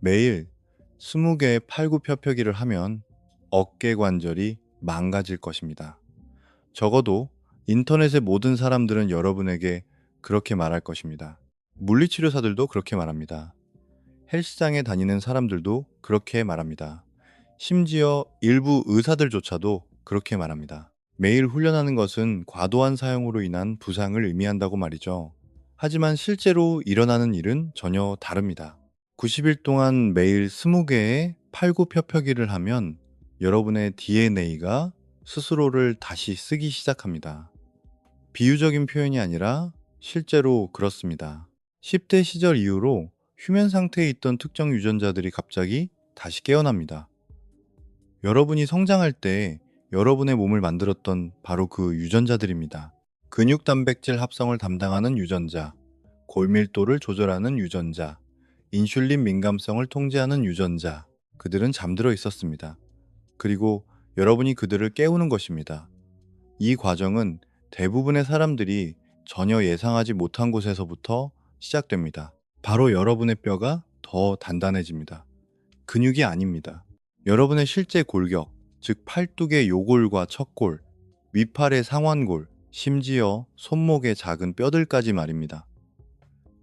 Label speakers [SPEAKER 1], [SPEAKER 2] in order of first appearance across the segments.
[SPEAKER 1] 매일 20개의 팔굽혀펴기를 하면 어깨 관절이 망가질 것입니다. 적어도 인터넷의 모든 사람들은 여러분에게 그렇게 말할 것입니다. 물리치료사들도 그렇게 말합니다. 헬스장에 다니는 사람들도 그렇게 말합니다. 심지어 일부 의사들조차도 그렇게 말합니다. 매일 훈련하는 것은 과도한 사용으로 인한 부상을 의미한다고 말이죠. 하지만 실제로 일어나는 일은 전혀 다릅니다. 90일 동안 매일 20개의 팔굽혀펴기를 하면 여러분의 DNA가 스스로를 다시 쓰기 시작합니다. 비유적인 표현이 아니라 실제로 그렇습니다. 10대 시절 이후로 휴면 상태에 있던 특정 유전자들이 갑자기 다시 깨어납니다. 여러분이 성장할 때 여러분의 몸을 만들었던 바로 그 유전자들입니다. 근육 단백질 합성을 담당하는 유전자, 골밀도를 조절하는 유전자, 인슐린 민감성을 통제하는 유전자, 그들은 잠들어 있었습니다. 그리고 여러분이 그들을 깨우는 것입니다. 이 과정은 대부분의 사람들이 전혀 예상하지 못한 곳에서부터 시작됩니다. 바로 여러분의 뼈가 더 단단해집니다. 근육이 아닙니다. 여러분의 실제 골격, 즉 팔뚝의 요골과 척골, 윗팔의 상완골, 심지어 손목의 작은 뼈들까지 말입니다.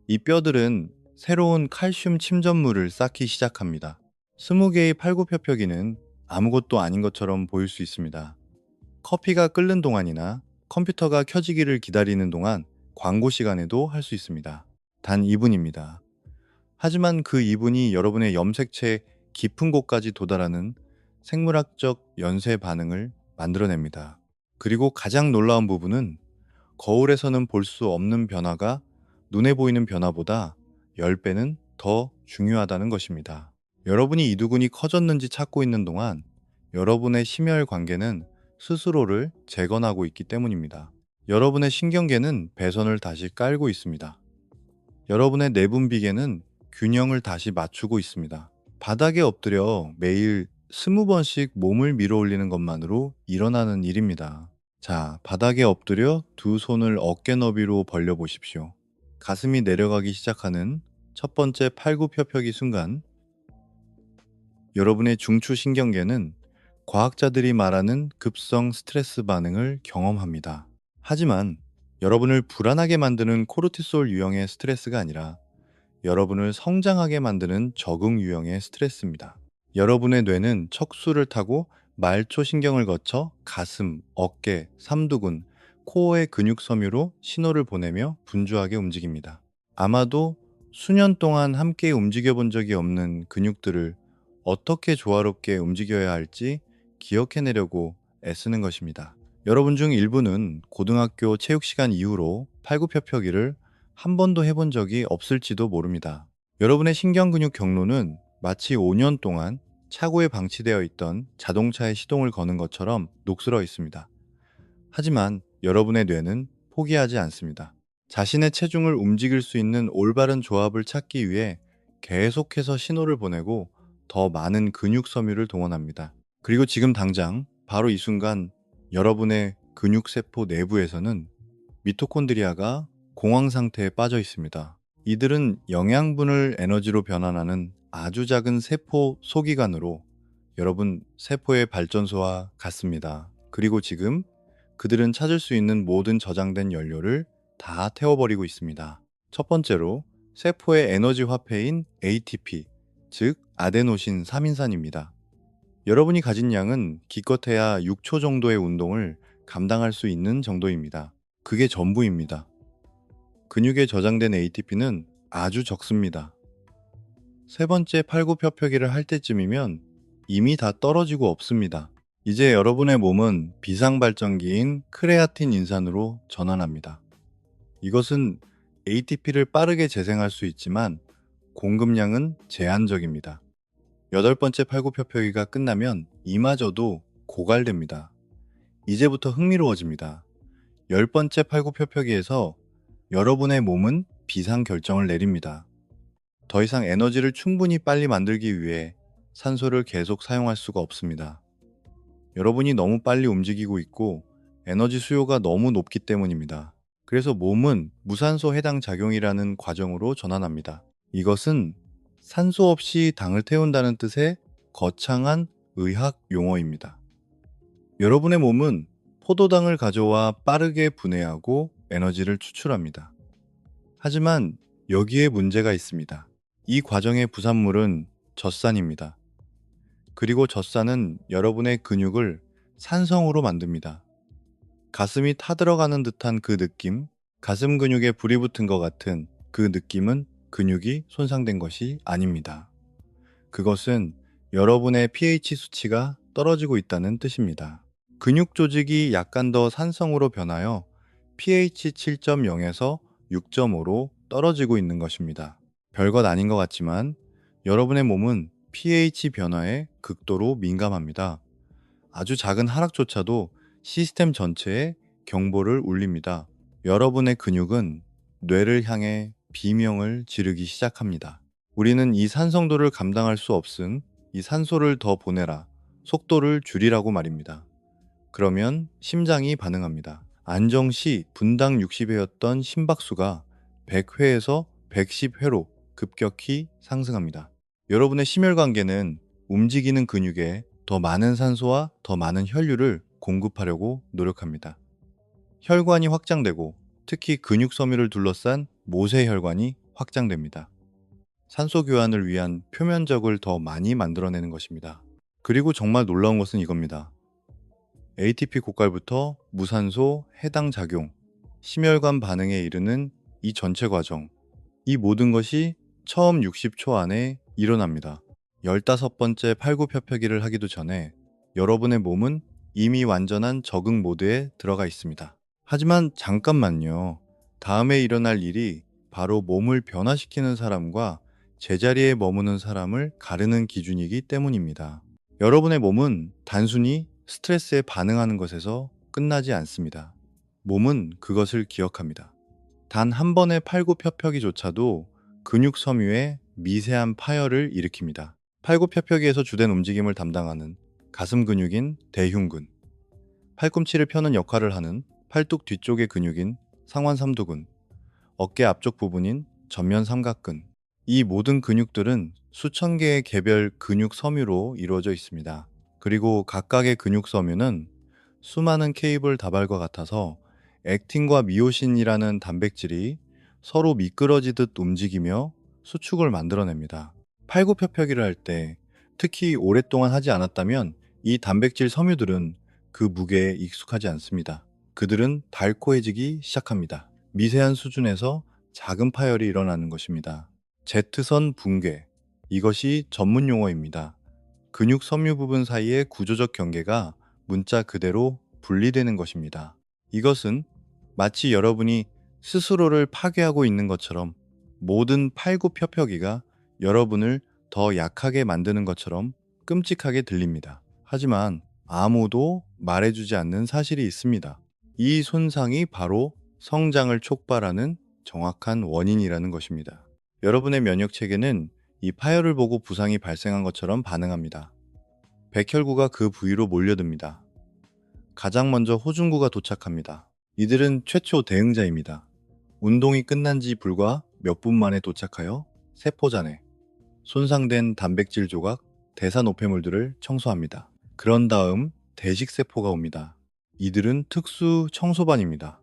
[SPEAKER 1] 이 뼈들은 새로운 칼슘 침전물을 쌓기 시작합니다. 20개의 팔굽혀펴기는 아무것도 아닌 것처럼 보일 수 있습니다. 커피가 끓는 동안이나 컴퓨터가 켜지기를 기다리는 동안 광고 시간에도 할 수 있습니다. 단 2분입니다. 하지만 그 2분이 여러분의 염색체의 깊은 곳까지 도달하는 생물학적 연쇄 반응을 만들어냅니다. 그리고 가장 놀라운 부분은 거울에서는 볼 수 없는 변화가 눈에 보이는 변화보다 10배는 더 중요하다는 것입니다. 여러분이 이두근이 커졌는지 찾고 있는 동안 여러분의 심혈 관계는 스스로를 재건하고 있기 때문입니다. 여러분의 신경계는 배선을 다시 깔고 있습니다. 여러분의 내분비계는 균형을 다시 맞추고 있습니다. 바닥에 엎드려 매일 20번씩 몸을 밀어 올리는 것만으로 일어나는 일입니다. 자, 바닥에 엎드려 두 손을 어깨 너비로 벌려 보십시오. 가슴이 내려가기 시작하는 첫 번째 팔굽혀펴기 순간, 여러분의 중추신경계는 과학자들이 말하는 급성 스트레스 반응을 경험합니다. 하지만 여러분을 불안하게 만드는 코르티솔 유형의 스트레스가 아니라 여러분을 성장하게 만드는 적응 유형의 스트레스입니다. 여러분의 뇌는 척수를 타고 말초신경을 거쳐 가슴, 어깨, 삼두근, 코어의 근육 섬유로 신호를 보내며 분주하게 움직입니다. 아마도 수년 동안 함께 움직여 본 적이 없는 근육들을 어떻게 조화롭게 움직여야 할지 기억해내려고 애쓰는 것입니다. 여러분 중 일부는 고등학교 체육 시간 이후로 팔굽혀펴기를 한 번도 해본 적이 없을지도 모릅니다. 여러분의 신경근육 경로는 마치 5년 동안 차고에 방치되어 있던 자동차의 시동을 거는 것처럼 녹슬어 있습니다. 하지만 여러분의 뇌는 포기하지 않습니다. 자신의 체중을 움직일 수 있는 올바른 조합을 찾기 위해 계속해서 신호를 보내고 더 많은 근육 섬유를 동원합니다. 그리고 지금 당장 바로 이 순간 여러분의 근육세포 내부에서는 미토콘드리아가 공황 상태에 빠져 있습니다. 이들은 영양분을 에너지로 변환하는 아주 작은 세포 소기관으로 여러분 세포의 발전소와 같습니다. 그리고 지금 그들은 찾을 수 있는 모든 저장된 연료를 다 태워버리고 있습니다. 첫 번째로 세포의 에너지 화폐인 ATP, 즉 아데노신 3인산입니다. 여러분이 가진 양은 기껏해야 6초 정도의 운동을 감당할 수 있는 정도입니다. 그게 전부입니다. 근육에 저장된 ATP는 아주 적습니다. 세 번째 팔굽혀펴기를 할 때쯤이면 이미 다 떨어지고 없습니다. 이제 여러분의 몸은 비상발전기인 크레아틴 인산으로 전환합니다. 이것은 ATP를 빠르게 재생할 수 있지만 공급량은 제한적입니다. 여덟 번째 팔굽혀펴기가 끝나면 이마저도 고갈됩니다. 이제부터 흥미로워집니다. 열 번째 팔굽혀펴기에서 여러분의 몸은 비상 결정을 내립니다. 더 이상 에너지를 충분히 빨리 만들기 위해 산소를 계속 사용할 수가 없습니다. 여러분이 너무 빨리 움직이고 있고 에너지 수요가 너무 높기 때문입니다. 그래서 몸은 무산소 해당 작용이라는 과정으로 전환합니다. 이것은 산소 없이 당을 태운다는 뜻의 거창한 의학 용어입니다. 여러분의 몸은 포도당을 가져와 빠르게 분해하고 에너지를 추출합니다. 하지만 여기에 문제가 있습니다. 이 과정의 부산물은 젖산입니다. 그리고 젖산은 여러분의 근육을 산성으로 만듭니다. 가슴이 타들어가는 듯한 그 느낌, 가슴 근육에 불이 붙은 것 같은 그 느낌은 근육이 손상된 것이 아닙니다. 그것은 여러분의 pH 수치가 떨어지고 있다는 뜻입니다. 근육 조직이 약간 더 산성으로 변하여 pH 7.0에서 6.5로 떨어지고 있는 것입니다. 별것 아닌 것 같지만 여러분의 몸은 pH 변화에 극도로 민감합니다. 아주 작은 하락조차도 시스템 전체에 경보를 울립니다. 여러분의 근육은 뇌를 향해 비명을 지르기 시작합니다. 우리는 이 산성도를 감당할 수 없음, 이 산소를 더 보내라, 속도를 줄이라고 말입니다. 그러면 심장이 반응합니다. 안정 시 분당 60회였던 심박수가 100회에서 110회로 급격히 상승합니다. 여러분의 심혈관계는 움직이는 근육에 더 많은 산소와 더 많은 혈류를 공급하려고 노력합니다. 혈관이 확장되고 특히 근육 섬유를 둘러싼 모세혈관이 확장됩니다. 산소 교환을 위한 표면적을 더 많이 만들어내는 것입니다. 그리고 정말 놀라운 것은 이겁니다. ATP 고갈부터 무산소, 해당 작용, 심혈관 반응에 이르는 이 전체 과정, 이 모든 것이 처음 60초 안에 일어납니다. 15번째 팔굽혀펴기를 하기도 전에 여러분의 몸은 이미 완전한 적응 모드에 들어가 있습니다. 하지만 잠깐만요. 다음에 일어날 일이 바로 몸을 변화시키는 사람과 제자리에 머무는 사람을 가르는 기준이기 때문입니다. 여러분의 몸은 단순히 스트레스에 반응하는 것에서 끝나지 않습니다. 몸은 그것을 기억합니다. 단 한 번의 팔굽혀펴기조차도 근육 섬유에 미세한 파열을 일으킵니다. 팔굽혀펴기에서 주된 움직임을 담당하는 가슴 근육인 대흉근, 팔꿈치를 펴는 역할을 하는 팔뚝 뒤쪽의 근육인 상완 삼두근, 어깨 앞쪽 부분인 전면 삼각근, 이 모든 근육들은 수천 개의 개별 근육 섬유로 이루어져 있습니다. 그리고 각각의 근육 섬유는 수많은 케이블 다발과 같아서 액틴과 미오신이라는 단백질이 서로 미끄러지듯 움직이며 수축을 만들어냅니다. 팔굽혀펴기를 할 때 특히 오랫동안 하지 않았다면 이 단백질 섬유들은 그 무게에 익숙하지 않습니다. 그들은 달코해지기 시작합니다. 미세한 수준에서 작은 파열이 일어나는 것입니다. Z선 붕괴. 이것이 전문 용어입니다. 근육 섬유 부분 사이의 구조적 경계가 문자 그대로 분리되는 것입니다. 이것은 마치 여러분이 스스로를 파괴하고 있는 것처럼 모든 팔굽혀펴기가 여러분을 더 약하게 만드는 것처럼 끔찍하게 들립니다. 하지만 아무도 말해주지 않는 사실이 있습니다. 이 손상이 바로 성장을 촉발하는 정확한 원인이라는 것입니다. 여러분의 면역 체계는 이 파열을 보고 부상이 발생한 것처럼 반응합니다. 백혈구가 그 부위로 몰려듭니다. 가장 먼저 호중구가 도착합니다. 이들은 최초 대응자입니다. 운동이 끝난 지 불과 몇 분 만에 도착하여 세포잔해, 손상된 단백질 조각, 대사노폐물들을 청소합니다. 그런 다음 대식세포가 옵니다. 이들은 특수 청소반입니다.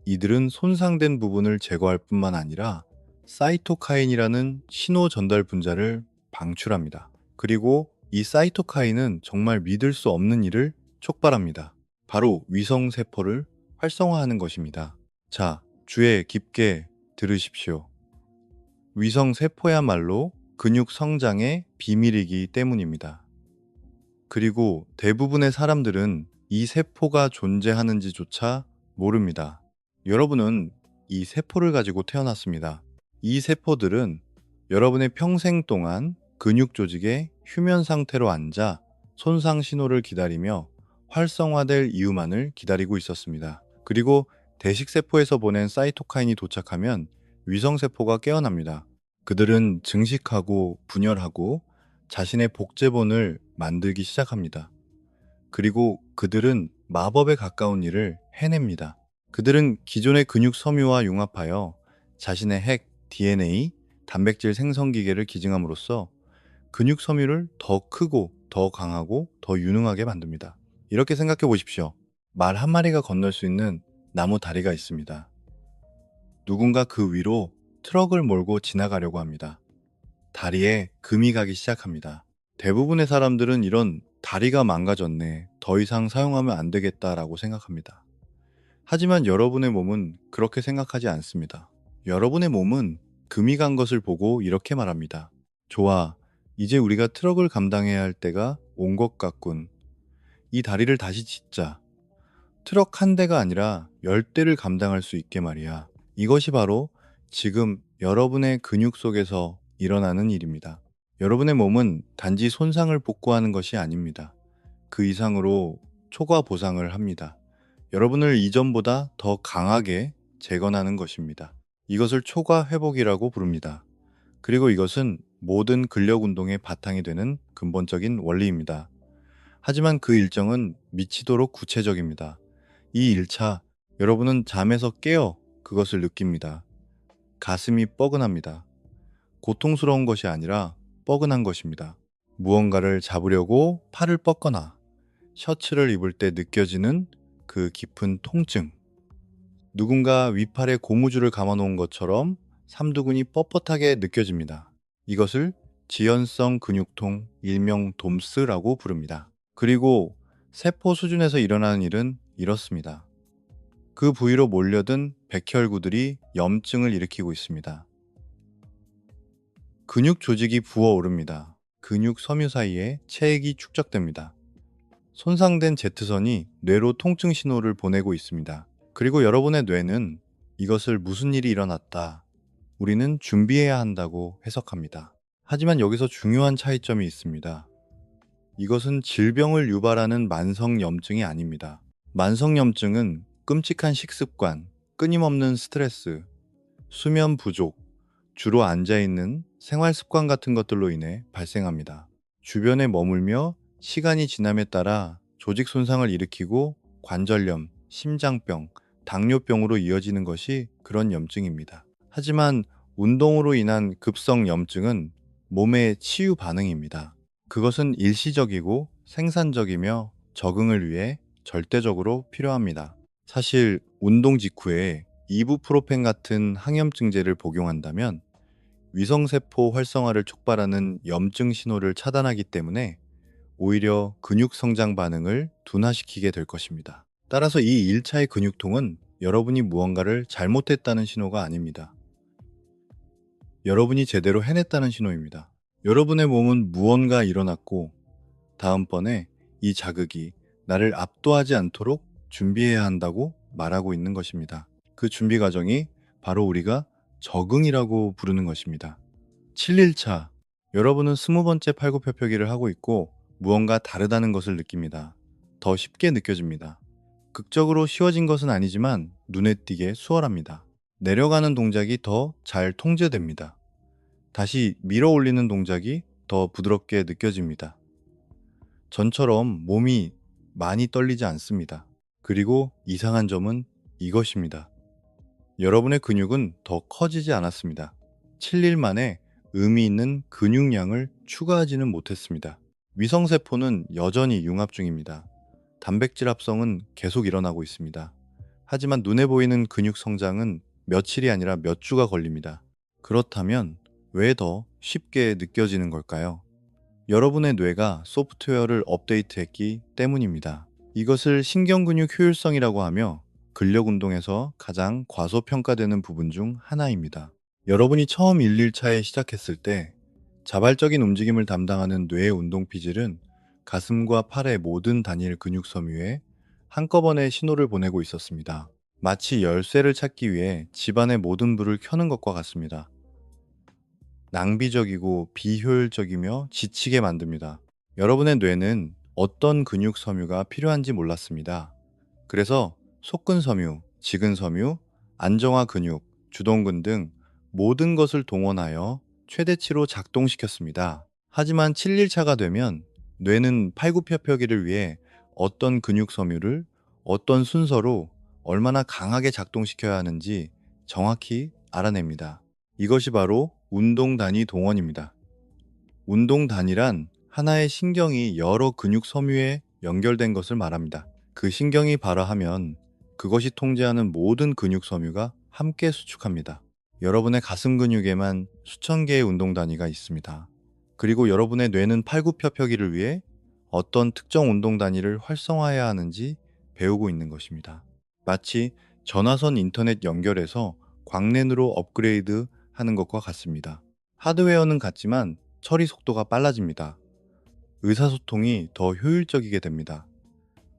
[SPEAKER 1] 이들은 손상된 부분을 제거할 뿐만 아니라 사이토카인이라는 신호 전달 분자를 방출합니다. 그리고 이 사이토카인은 정말 믿을 수 없는 일을 촉발합니다. 바로 위성세포를 활성화하는 것입니다. 자, 주의 깊게 들으십시오. 위성세포야말로 근육 성장의 비밀이기 때문입니다. 그리고 대부분의 사람들은 이 세포가 존재하는지조차 모릅니다. 여러분은 이 세포를 가지고 태어났습니다. 이 세포들은 여러분의 평생 동안 근육 조직의 휴면 상태로 앉아 손상 신호를 기다리며 활성화될 이유만을 기다리고 있었습니다. 그리고 대식세포에서 보낸 사이토카인이 도착하면 위성세포가 깨어납니다. 그들은 증식하고 분열하고 자신의 복제본을 만들기 시작합니다. 그리고 그들은 마법에 가까운 일을 해냅니다. 그들은 기존의 근육 섬유와 융합하여 자신의 핵, DNA, 단백질 생성 기계를 기증함으로써 근육 섬유를 더 크고 더 강하고 더 유능하게 만듭니다. 이렇게 생각해 보십시오. 말 한 마리가 건널 수 있는 나무 다리가 있습니다. 누군가 그 위로 트럭을 몰고 지나가려고 합니다. 다리에 금이 가기 시작합니다. 대부분의 사람들은 이런 다리가 망가졌네, 더 이상 사용하면 안 되겠다라고 생각합니다. 하지만 여러분의 몸은 그렇게 생각하지 않습니다. 여러분의 몸은 금이 간 것을 보고 이렇게 말합니다. 좋아, 이제 우리가 트럭을 감당해야 할 때가 온 것 같군. 이 다리를 다시 짓자. 트럭 한 대가 아니라 10대를 감당할 수 있게 말이야. 이것이 바로 지금 여러분의 근육 속에서 일어나는 일입니다. 여러분의 몸은 단지 손상을 복구하는 것이 아닙니다. 그 이상으로 초과 보상을 합니다. 여러분을 이전보다 더 강하게 재건하는 것입니다. 이것을 초과 회복이라고 부릅니다. 그리고 이것은 모든 근력 운동의 바탕이 되는 근본적인 원리입니다. 하지만 그 일정은 미치도록 구체적입니다. 이 1차, 여러분은 잠에서 깨어 그것을 느낍니다. 가슴이 뻐근합니다. 고통스러운 것이 아니라 뻐근한 것입니다. 무언가를 잡으려고 팔을 뻗거나 셔츠를 입을 때 느껴지는 그 깊은 통증. 누군가 위팔에 고무줄을 감아놓은 것처럼 삼두근이 뻣뻣하게 느껴집니다. 이것을 지연성 근육통, 일명 돔스라고 부릅니다. 그리고 세포 수준에서 일어나는 일은 이렇습니다. 그 부위로 몰려든 백혈구들이 염증을 일으키고 있습니다. 근육 조직이 부어오릅니다. 근육 섬유 사이에 체액이 축적됩니다. 손상된 Z선이 뇌로 통증 신호를 보내고 있습니다. 그리고 여러분의 뇌는 이것을 무슨 일이 일어났다, 우리는 준비해야 한다고 해석합니다. 하지만 여기서 중요한 차이점이 있습니다. 이것은 질병을 유발하는 만성염증이 아닙니다. 만성염증은 끔찍한 식습관, 끊임없는 스트레스, 수면 부족, 주로 앉아있는 생활 습관 같은 것들로 인해 발생합니다. 주변에 머물며 시간이 지남에 따라 조직 손상을 일으키고 관절염, 심장병, 당뇨병으로 이어지는 것이 그런 염증입니다. 하지만 운동으로 인한 급성 염증은 몸의 치유 반응입니다. 그것은 일시적이고 생산적이며 적응을 위해 절대적으로 필요합니다. 사실 운동 직후에 이부프로펜 같은 항염증제를 복용한다면 위성세포 활성화를 촉발하는 염증 신호를 차단하기 때문에 오히려 근육 성장 반응을 둔화시키게 될 것입니다. 따라서 이 1차의 근육통은 여러분이 무언가를 잘못했다는 신호가 아닙니다. 여러분이 제대로 해냈다는 신호입니다. 여러분의 몸은 무언가 일어났고 다음번에 이 자극이 나를 압도하지 않도록 준비해야 한다고 말하고 있는 것입니다. 그 준비 과정이 바로 우리가 적응이라고 부르는 것입니다. 7일차, 여러분은 20번째 팔굽혀펴기를 하고 있고 무언가 다르다는 것을 느낍니다. 더 쉽게 느껴집니다. 극적으로 쉬워진 것은 아니지만 눈에 띄게 수월합니다. 내려가는 동작이 더 잘 통제됩니다. 다시 밀어 올리는 동작이 더 부드럽게 느껴집니다. 전처럼 몸이 많이 떨리지 않습니다. 그리고 이상한 점은 이것입니다. 여러분의 근육은 더 커지지 않았습니다. 7일 만에 의미 있는 근육량을 추가하지는 못했습니다. 위성세포는 여전히 융합 중입니다. 단백질 합성은 계속 일어나고 있습니다. 하지만 눈에 보이는 근육 성장은 며칠이 아니라 몇 주가 걸립니다. 그렇다면 왜 더 쉽게 느껴지는 걸까요? 여러분의 뇌가 소프트웨어를 업데이트했기 때문입니다. 이것을 신경근육 효율성이라고 하며 근력 운동에서 가장 과소평가되는 부분 중 하나입니다. 여러분이 처음 1일차에 시작했을 때 자발적인 움직임을 담당하는 뇌의 운동 피질은 가슴과 팔의 모든 단일 근육 섬유에 한꺼번에 신호를 보내고 있었습니다. 마치 열쇠를 찾기 위해 집안의 모든 불을 켜는 것과 같습니다. 낭비적이고 비효율적이며 지치게 만듭니다. 여러분의 뇌는 어떤 근육 섬유가 필요한지 몰랐습니다. 그래서 속근 섬유, 지근 섬유, 안정화 근육, 주동근 등 모든 것을 동원하여 최대치로 작동시켰습니다. 하지만 7일차가 되면 뇌는 팔굽혀펴기를 위해 어떤 근육 섬유를 어떤 순서로 얼마나 강하게 작동시켜야 하는지 정확히 알아냅니다. 이것이 바로 운동 단위 동원입니다. 운동 단위란 하나의 신경이 여러 근육 섬유에 연결된 것을 말합니다. 그 신경이 발화하면 그것이 통제하는 모든 근육 섬유가 함께 수축합니다. 여러분의 가슴 근육에만 수천 개의 운동 단위가 있습니다. 그리고 여러분의 뇌는 팔굽혀펴기를 위해 어떤 특정 운동 단위를 활성화해야 하는지 배우고 있는 것입니다. 마치 전화선 인터넷 연결해서 광랜으로 업그레이드 하는 것과 같습니다. 하드웨어는 같지만 처리 속도가 빨라집니다. 의사소통이 더 효율적이게 됩니다.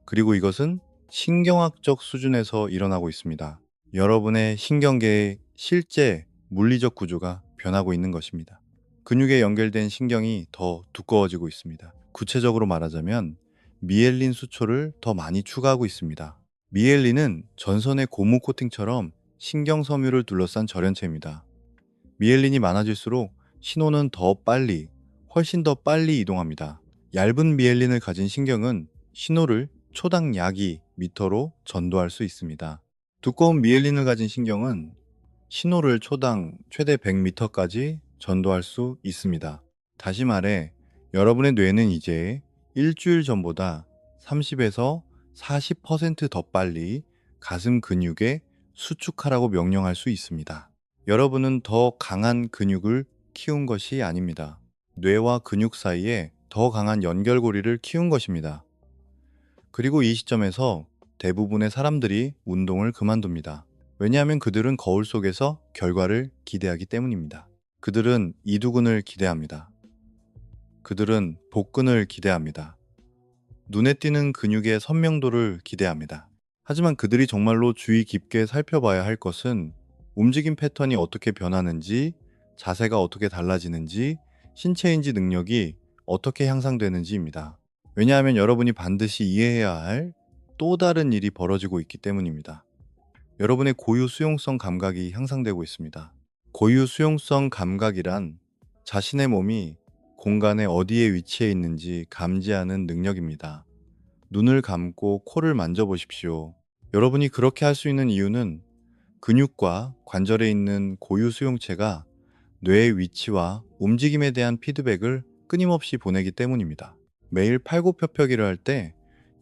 [SPEAKER 1] 그리고 이것은 신경학적 수준에서 일어나고 있습니다. 여러분의 신경계의 실제 물리적 구조가 변하고 있는 것입니다. 근육에 연결된 신경이 더 두꺼워지고 있습니다. 구체적으로 말하자면 미엘린 수초를 더 많이 추가하고 있습니다. 미엘린은 전선의 고무 코팅처럼 신경 섬유를 둘러싼 절연체입니다. 미엘린이 많아질수록 신호는 훨씬 더 빨리 이동합니다. 얇은 미엘린을 가진 신경은 신호를 초당 약이 미터로 전도할 수 있습니다. 두꺼운 미엘린을 가진 신경은 신호를 초당 최대 100m까지 전도할 수 있습니다. 다시 말해, 여러분의 뇌는 이제 일주일 전보다 30에서 40%더 빨리 가슴 근육에 수축하라고 명령할 수 있습니다. 여러분은 더 강한 근육을 키운 것이 아닙니다. 뇌와 근육 사이에 더 강한 연결고리를 키운 것입니다. 그리고 이 시점에서 대부분의 사람들이 운동을 그만둡니다. 왜냐하면 그들은 거울 속에서 결과를 기대하기 때문입니다. 그들은 이두근을 기대합니다. 그들은 복근을 기대합니다. 눈에 띄는 근육의 선명도를 기대합니다. 하지만 그들이 정말로 주의 깊게 살펴봐야 할 것은 움직임 패턴이 어떻게 변하는지, 자세가 어떻게 달라지는지, 신체인지 능력이 어떻게 향상되는지입니다. 왜냐하면 여러분이 반드시 이해해야 할 또 다른 일이 벌어지고 있기 때문입니다. 여러분의 고유 수용성 감각이 향상되고 있습니다. 고유 수용성 감각이란 자신의 몸이 공간의 어디에 위치해 있는지 감지하는 능력입니다. 눈을 감고 코를 만져보십시오. 여러분이 그렇게 할 수 있는 이유는 근육과 관절에 있는 고유 수용체가 뇌의 위치와 움직임에 대한 피드백을 끊임없이 보내기 때문입니다. 매일 팔굽혀펴기를 할 때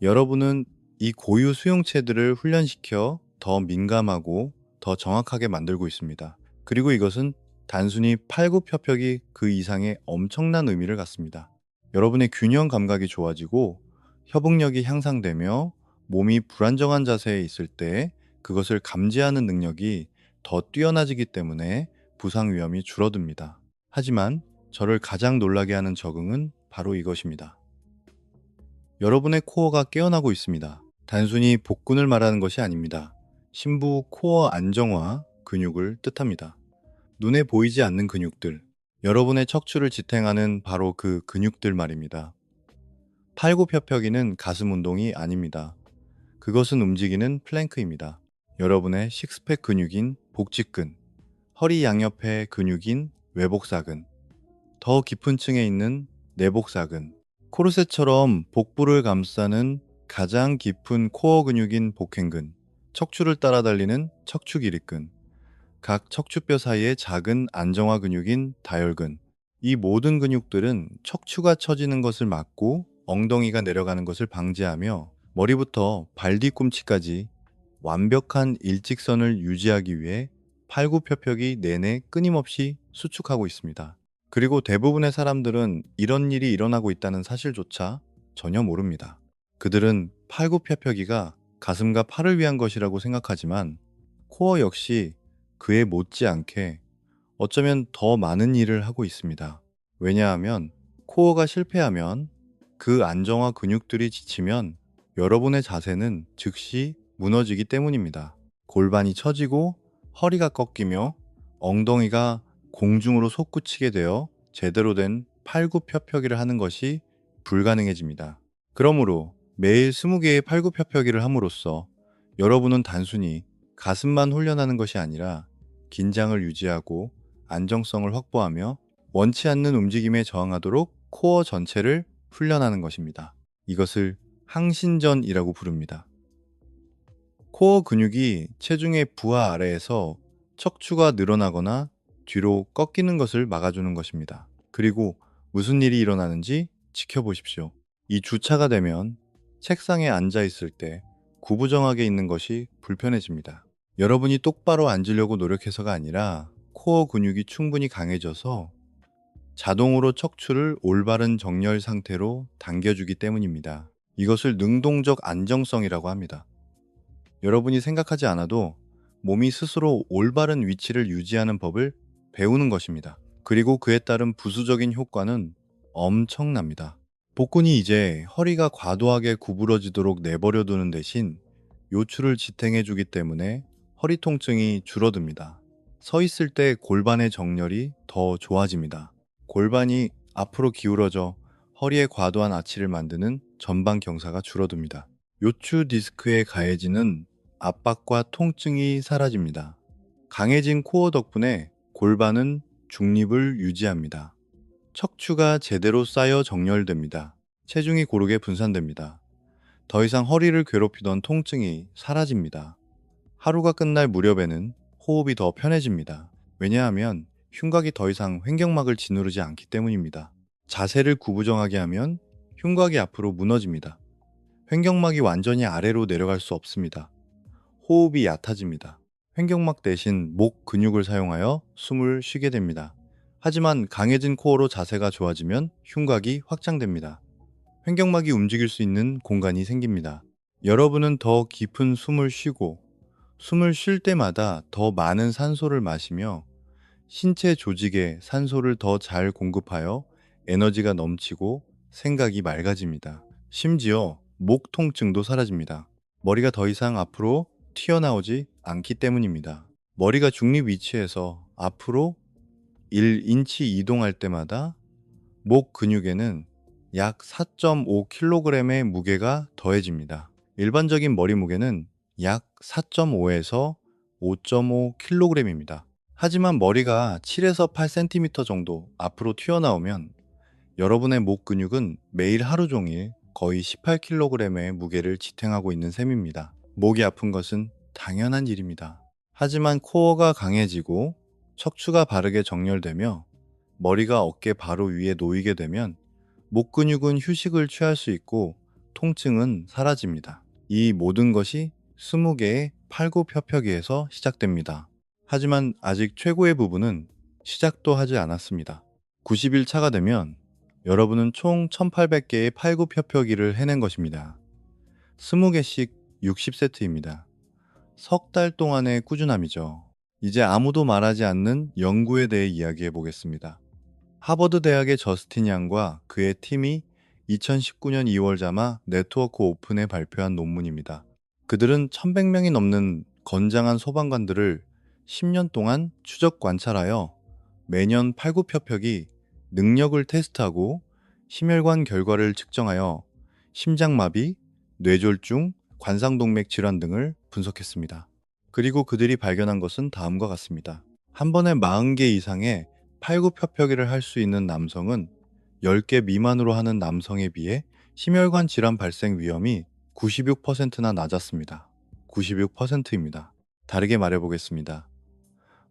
[SPEAKER 1] 여러분은 이 고유 수용체들을 훈련시켜 더 민감하고 더 정확하게 만들고 있습니다. 그리고 이것은 단순히 팔굽혀펴기 그 이상의 엄청난 의미를 갖습니다. 여러분의 균형 감각이 좋아지고 협응력이 향상되며 몸이 불안정한 자세에 있을 때 그것을 감지하는 능력이 더 뛰어나지기 때문에 부상 위험이 줄어듭니다. 하지만 저를 가장 놀라게 하는 적응은 바로 이것입니다. 여러분의 코어가 깨어나고 있습니다. 단순히 복근을 말하는 것이 아닙니다. 심부 코어 안정화 근육을 뜻합니다. 눈에 보이지 않는 근육들, 여러분의 척추를 지탱하는 바로 그 근육들 말입니다. 팔굽혀펴기는 가슴 운동이 아닙니다. 그것은 움직이는 플랭크입니다. 여러분의 식스팩 근육인 복직근, 허리 양옆의 근육인 외복사근, 더 깊은 층에 있는 내복사근, 코르셋처럼 복부를 감싸는 가장 깊은 코어 근육인 복행근, 척추를 따라 달리는 척추기립근, 각 척추뼈 사이의 작은 안정화 근육인 다혈근. 이 모든 근육들은 척추가 처지는 것을 막고 엉덩이가 내려가는 것을 방지하며 머리부터 발 뒤꿈치까지 완벽한 일직선을 유지하기 위해 팔굽혀펴기 내내 끊임없이 수축하고 있습니다. 그리고 대부분의 사람들은 이런 일이 일어나고 있다는 사실조차 전혀 모릅니다. 그들은 팔굽혀펴기가 가슴과 팔을 위한 것이라고 생각하지만 코어 역시 그에 못지않게 어쩌면 더 많은 일을 하고 있습니다. 왜냐하면 코어가 실패하면 그 안정화 근육들이 지치면 여러분의 자세는 즉시 무너지기 때문입니다. 골반이 처지고 허리가 꺾이며 엉덩이가 공중으로 솟구치게 되어 제대로 된 팔굽혀펴기를 하는 것이 불가능해집니다. 그러므로 매일 20개의 팔굽혀펴기를 함으로써 여러분은 단순히 가슴만 훈련하는 것이 아니라 긴장을 유지하고 안정성을 확보하며 원치 않는 움직임에 저항하도록 코어 전체를 훈련하는 것입니다. 이것을 항신전이라고 부릅니다. 코어 근육이 체중의 부하 아래에서 척추가 늘어나거나 뒤로 꺾이는 것을 막아주는 것입니다. 그리고 무슨 일이 일어나는지 지켜보십시오. 이 주차가 되면 책상에 앉아 있을 때 구부정하게 있는 것이 불편해집니다. 여러분이 똑바로 앉으려고 노력해서가 아니라 코어 근육이 충분히 강해져서 자동으로 척추를 올바른 정렬 상태로 당겨주기 때문입니다. 이것을 능동적 안정성이라고 합니다. 여러분이 생각하지 않아도 몸이 스스로 올바른 위치를 유지하는 법을 배우는 것입니다. 그리고 그에 따른 부수적인 효과는 엄청납니다. 복근이 이제 허리가 과도하게 구부러지도록 내버려 두는 대신 요추를 지탱해 주기 때문에 허리 통증이 줄어듭니다. 서 있을 때 골반의 정렬이 더 좋아집니다. 골반이 앞으로 기울어져 허리에 과도한 아치를 만드는 전방 경사가 줄어듭니다. 요추 디스크에 가해지는 압박과 통증이 사라집니다. 강해진 코어 덕분에 골반은 중립을 유지합니다. 척추가 제대로 쌓여 정렬됩니다. 체중이 고르게 분산됩니다. 더 이상 허리를 괴롭히던 통증이 사라집니다. 하루가 끝날 무렵에는 호흡이 더 편해집니다. 왜냐하면 흉곽이 더 이상 횡격막을 짓누르지 않기 때문입니다. 자세를 구부정하게 하면 흉곽이 앞으로 무너집니다. 횡격막이 완전히 아래로 내려갈 수 없습니다. 호흡이 얕아집니다. 횡격막 대신 목 근육을 사용하여 숨을 쉬게 됩니다. 하지만 강해진 코어로 자세가 좋아지면 흉곽이 확장됩니다. 횡격막이 움직일 수 있는 공간이 생깁니다. 여러분은 더 깊은 숨을 쉬고 숨을 쉴 때마다 더 많은 산소를 마시며 신체 조직에 산소를 더 잘 공급하여 에너지가 넘치고 생각이 맑아집니다. 심지어 목 통증도 사라집니다. 머리가 더 이상 앞으로 튀어나오지 않기 때문입니다. 머리가 중립 위치에서 앞으로 1인치 이동할 때마다 목 근육에는 약 4.5kg의 무게가 더해집니다. 일반적인 머리 무게는 약 4.5에서 5.5kg입니다. 하지만 머리가 7에서 8cm 정도 앞으로 튀어나오면 여러분의 목 근육은 매일 하루 종일 거의 18kg의 무게를 지탱하고 있는 셈입니다. 목이 아픈 것은 당연한 일입니다. 하지만 코어가 강해지고 척추가 바르게 정렬되며 머리가 어깨 바로 위에 놓이게 되면 목 근육은 휴식을 취할 수 있고 통증은 사라집니다. 이 모든 것이 20개의 팔굽혀펴기에서 시작됩니다. 하지만 아직 최고의 부분은 시작도 하지 않았습니다. 90일 차가 되면 여러분은 총 1800개의 팔굽혀펴기를 해낸 것입니다. 20개씩 60세트입니다. 석 달 동안의 꾸준함이죠. 이제 아무도 말하지 않는 연구에 대해 이야기해 보겠습니다. 하버드 대학의 저스틴 양과 그의 팀이 2019년 2월 자마 네트워크 오픈에 발표한 논문입니다. 그들은 1100명이 넘는 건장한 소방관들을 10년 동안 추적 관찰하여 매년 팔굽혀펴기 능력을 테스트하고 심혈관 결과를 측정하여 심장마비, 뇌졸중, 관상동맥 질환 등을 분석했습니다. 그리고 그들이 발견한 것은 다음과 같습니다. 한 번에 40개 이상의 팔굽혀펴기를 할 수 있는 남성은 10개 미만으로 하는 남성에 비해 심혈관 질환 발생 위험이 96%나 낮았습니다. 96%입니다. 다르게 말해보겠습니다.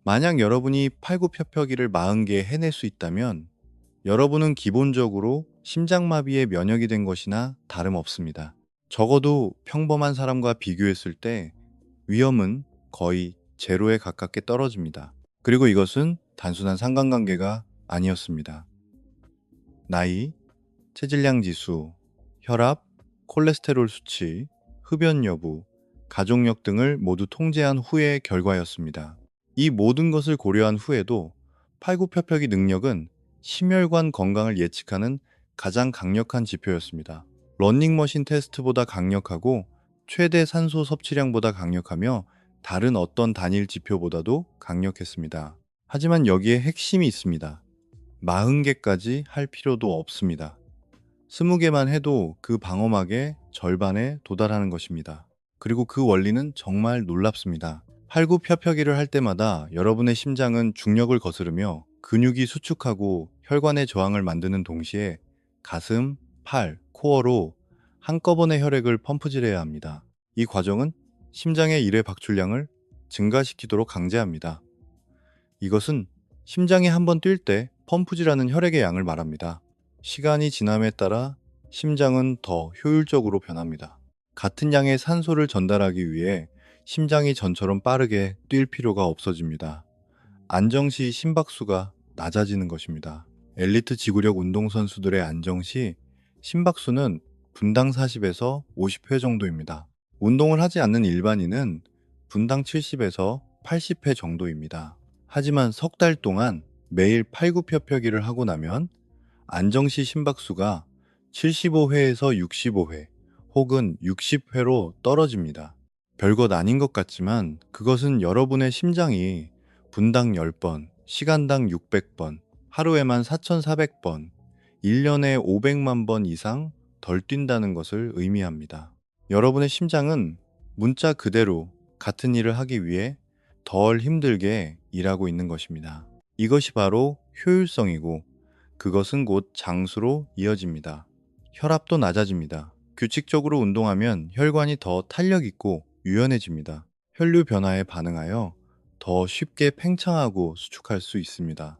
[SPEAKER 1] 만약 여러분이 팔굽혀펴기를 40개 해낼 수 있다면 여러분은 기본적으로 심장마비에 면역이 된 것이나 다름없습니다. 적어도 평범한 사람과 비교했을 때 위험은 거의 제로에 가깝게 떨어집니다. 그리고 이것은 단순한 상관관계가 아니었습니다. 나이, 체질량 지수, 혈압, 콜레스테롤 수치, 흡연 여부, 가족력 등을 모두 통제한 후의 결과였습니다. 이 모든 것을 고려한 후에도 팔굽혀펴기 능력은 심혈관 건강을 예측하는 가장 강력한 지표였습니다. 러닝머신 테스트보다 강력하고 최대 산소 섭취량보다 강력하며 다른 어떤 단일 지표보다도 강력했습니다. 하지만 여기에 핵심이 있습니다. 40개까지 할 필요도 없습니다. 20개만 해도 그 방어막의 절반에 도달하는 것입니다. 그리고 그 원리는 정말 놀랍습니다. 팔굽혀펴기를 할 때마다 여러분의 심장은 중력을 거스르며 근육이 수축하고 혈관의 저항을 만드는 동시에 가슴, 팔, 코어로 한꺼번에 혈액을 펌프질해야 합니다. 이 과정은 심장의 일회 박출량을 증가시키도록 강제합니다. 이것은 심장이 한번 뛸 때 펌프질하는 혈액의 양을 말합니다. 시간이 지남에 따라 심장은 더 효율적으로 변합니다. 같은 양의 산소를 전달하기 위해 심장이 전처럼 빠르게 뛸 필요가 없어집니다. 안정 시 심박수가 낮아지는 것입니다. 엘리트 지구력 운동선수들의 안정 시 심박수는 분당 40에서 50회 정도입니다. 운동을 하지 않는 일반인은 분당 70에서 80회 정도입니다. 하지만 석 달 동안 매일 팔굽혀펴기를 하고 나면 안정시 심박수가 75회에서 65회 혹은 60회로 떨어집니다. 별것 아닌 것 같지만 그것은 여러분의 심장이 분당 10번, 시간당 600번, 하루에만 4,400번, 1년에 500만 번 이상 덜 뛴다는 것을 의미합니다. 여러분의 심장은 문자 그대로 같은 일을 하기 위해 덜 힘들게 일하고 있는 것입니다. 이것이 바로 효율성이고 그것은 곧 장수로 이어집니다. 혈압도 낮아집니다. 규칙적으로 운동하면 혈관이 더 탄력 있고 유연해집니다. 혈류 변화에 반응하여 더 쉽게 팽창하고 수축할 수 있습니다.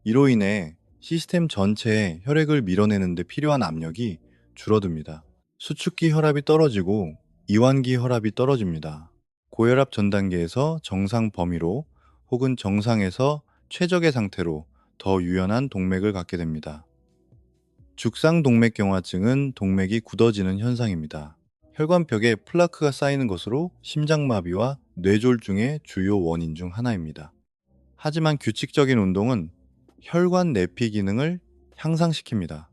[SPEAKER 1] 이로 인해 시스템 전체에 혈액을 밀어내는 데 필요한 압력이 줄어듭니다. 수축기 혈압이 떨어지고 이완기 혈압이 떨어집니다. 고혈압 전 단계에서 정상 범위로 혹은 정상에서 최적의 상태로 더 유연한 동맥을 갖게 됩니다. 죽상동맥경화증은 동맥이 굳어지는 현상입니다. 혈관벽에 플라크가 쌓이는 것으로 심장마비와 뇌졸중의 주요 원인 중 하나입니다. 하지만 규칙적인 운동은 혈관 내피 기능을 향상시킵니다.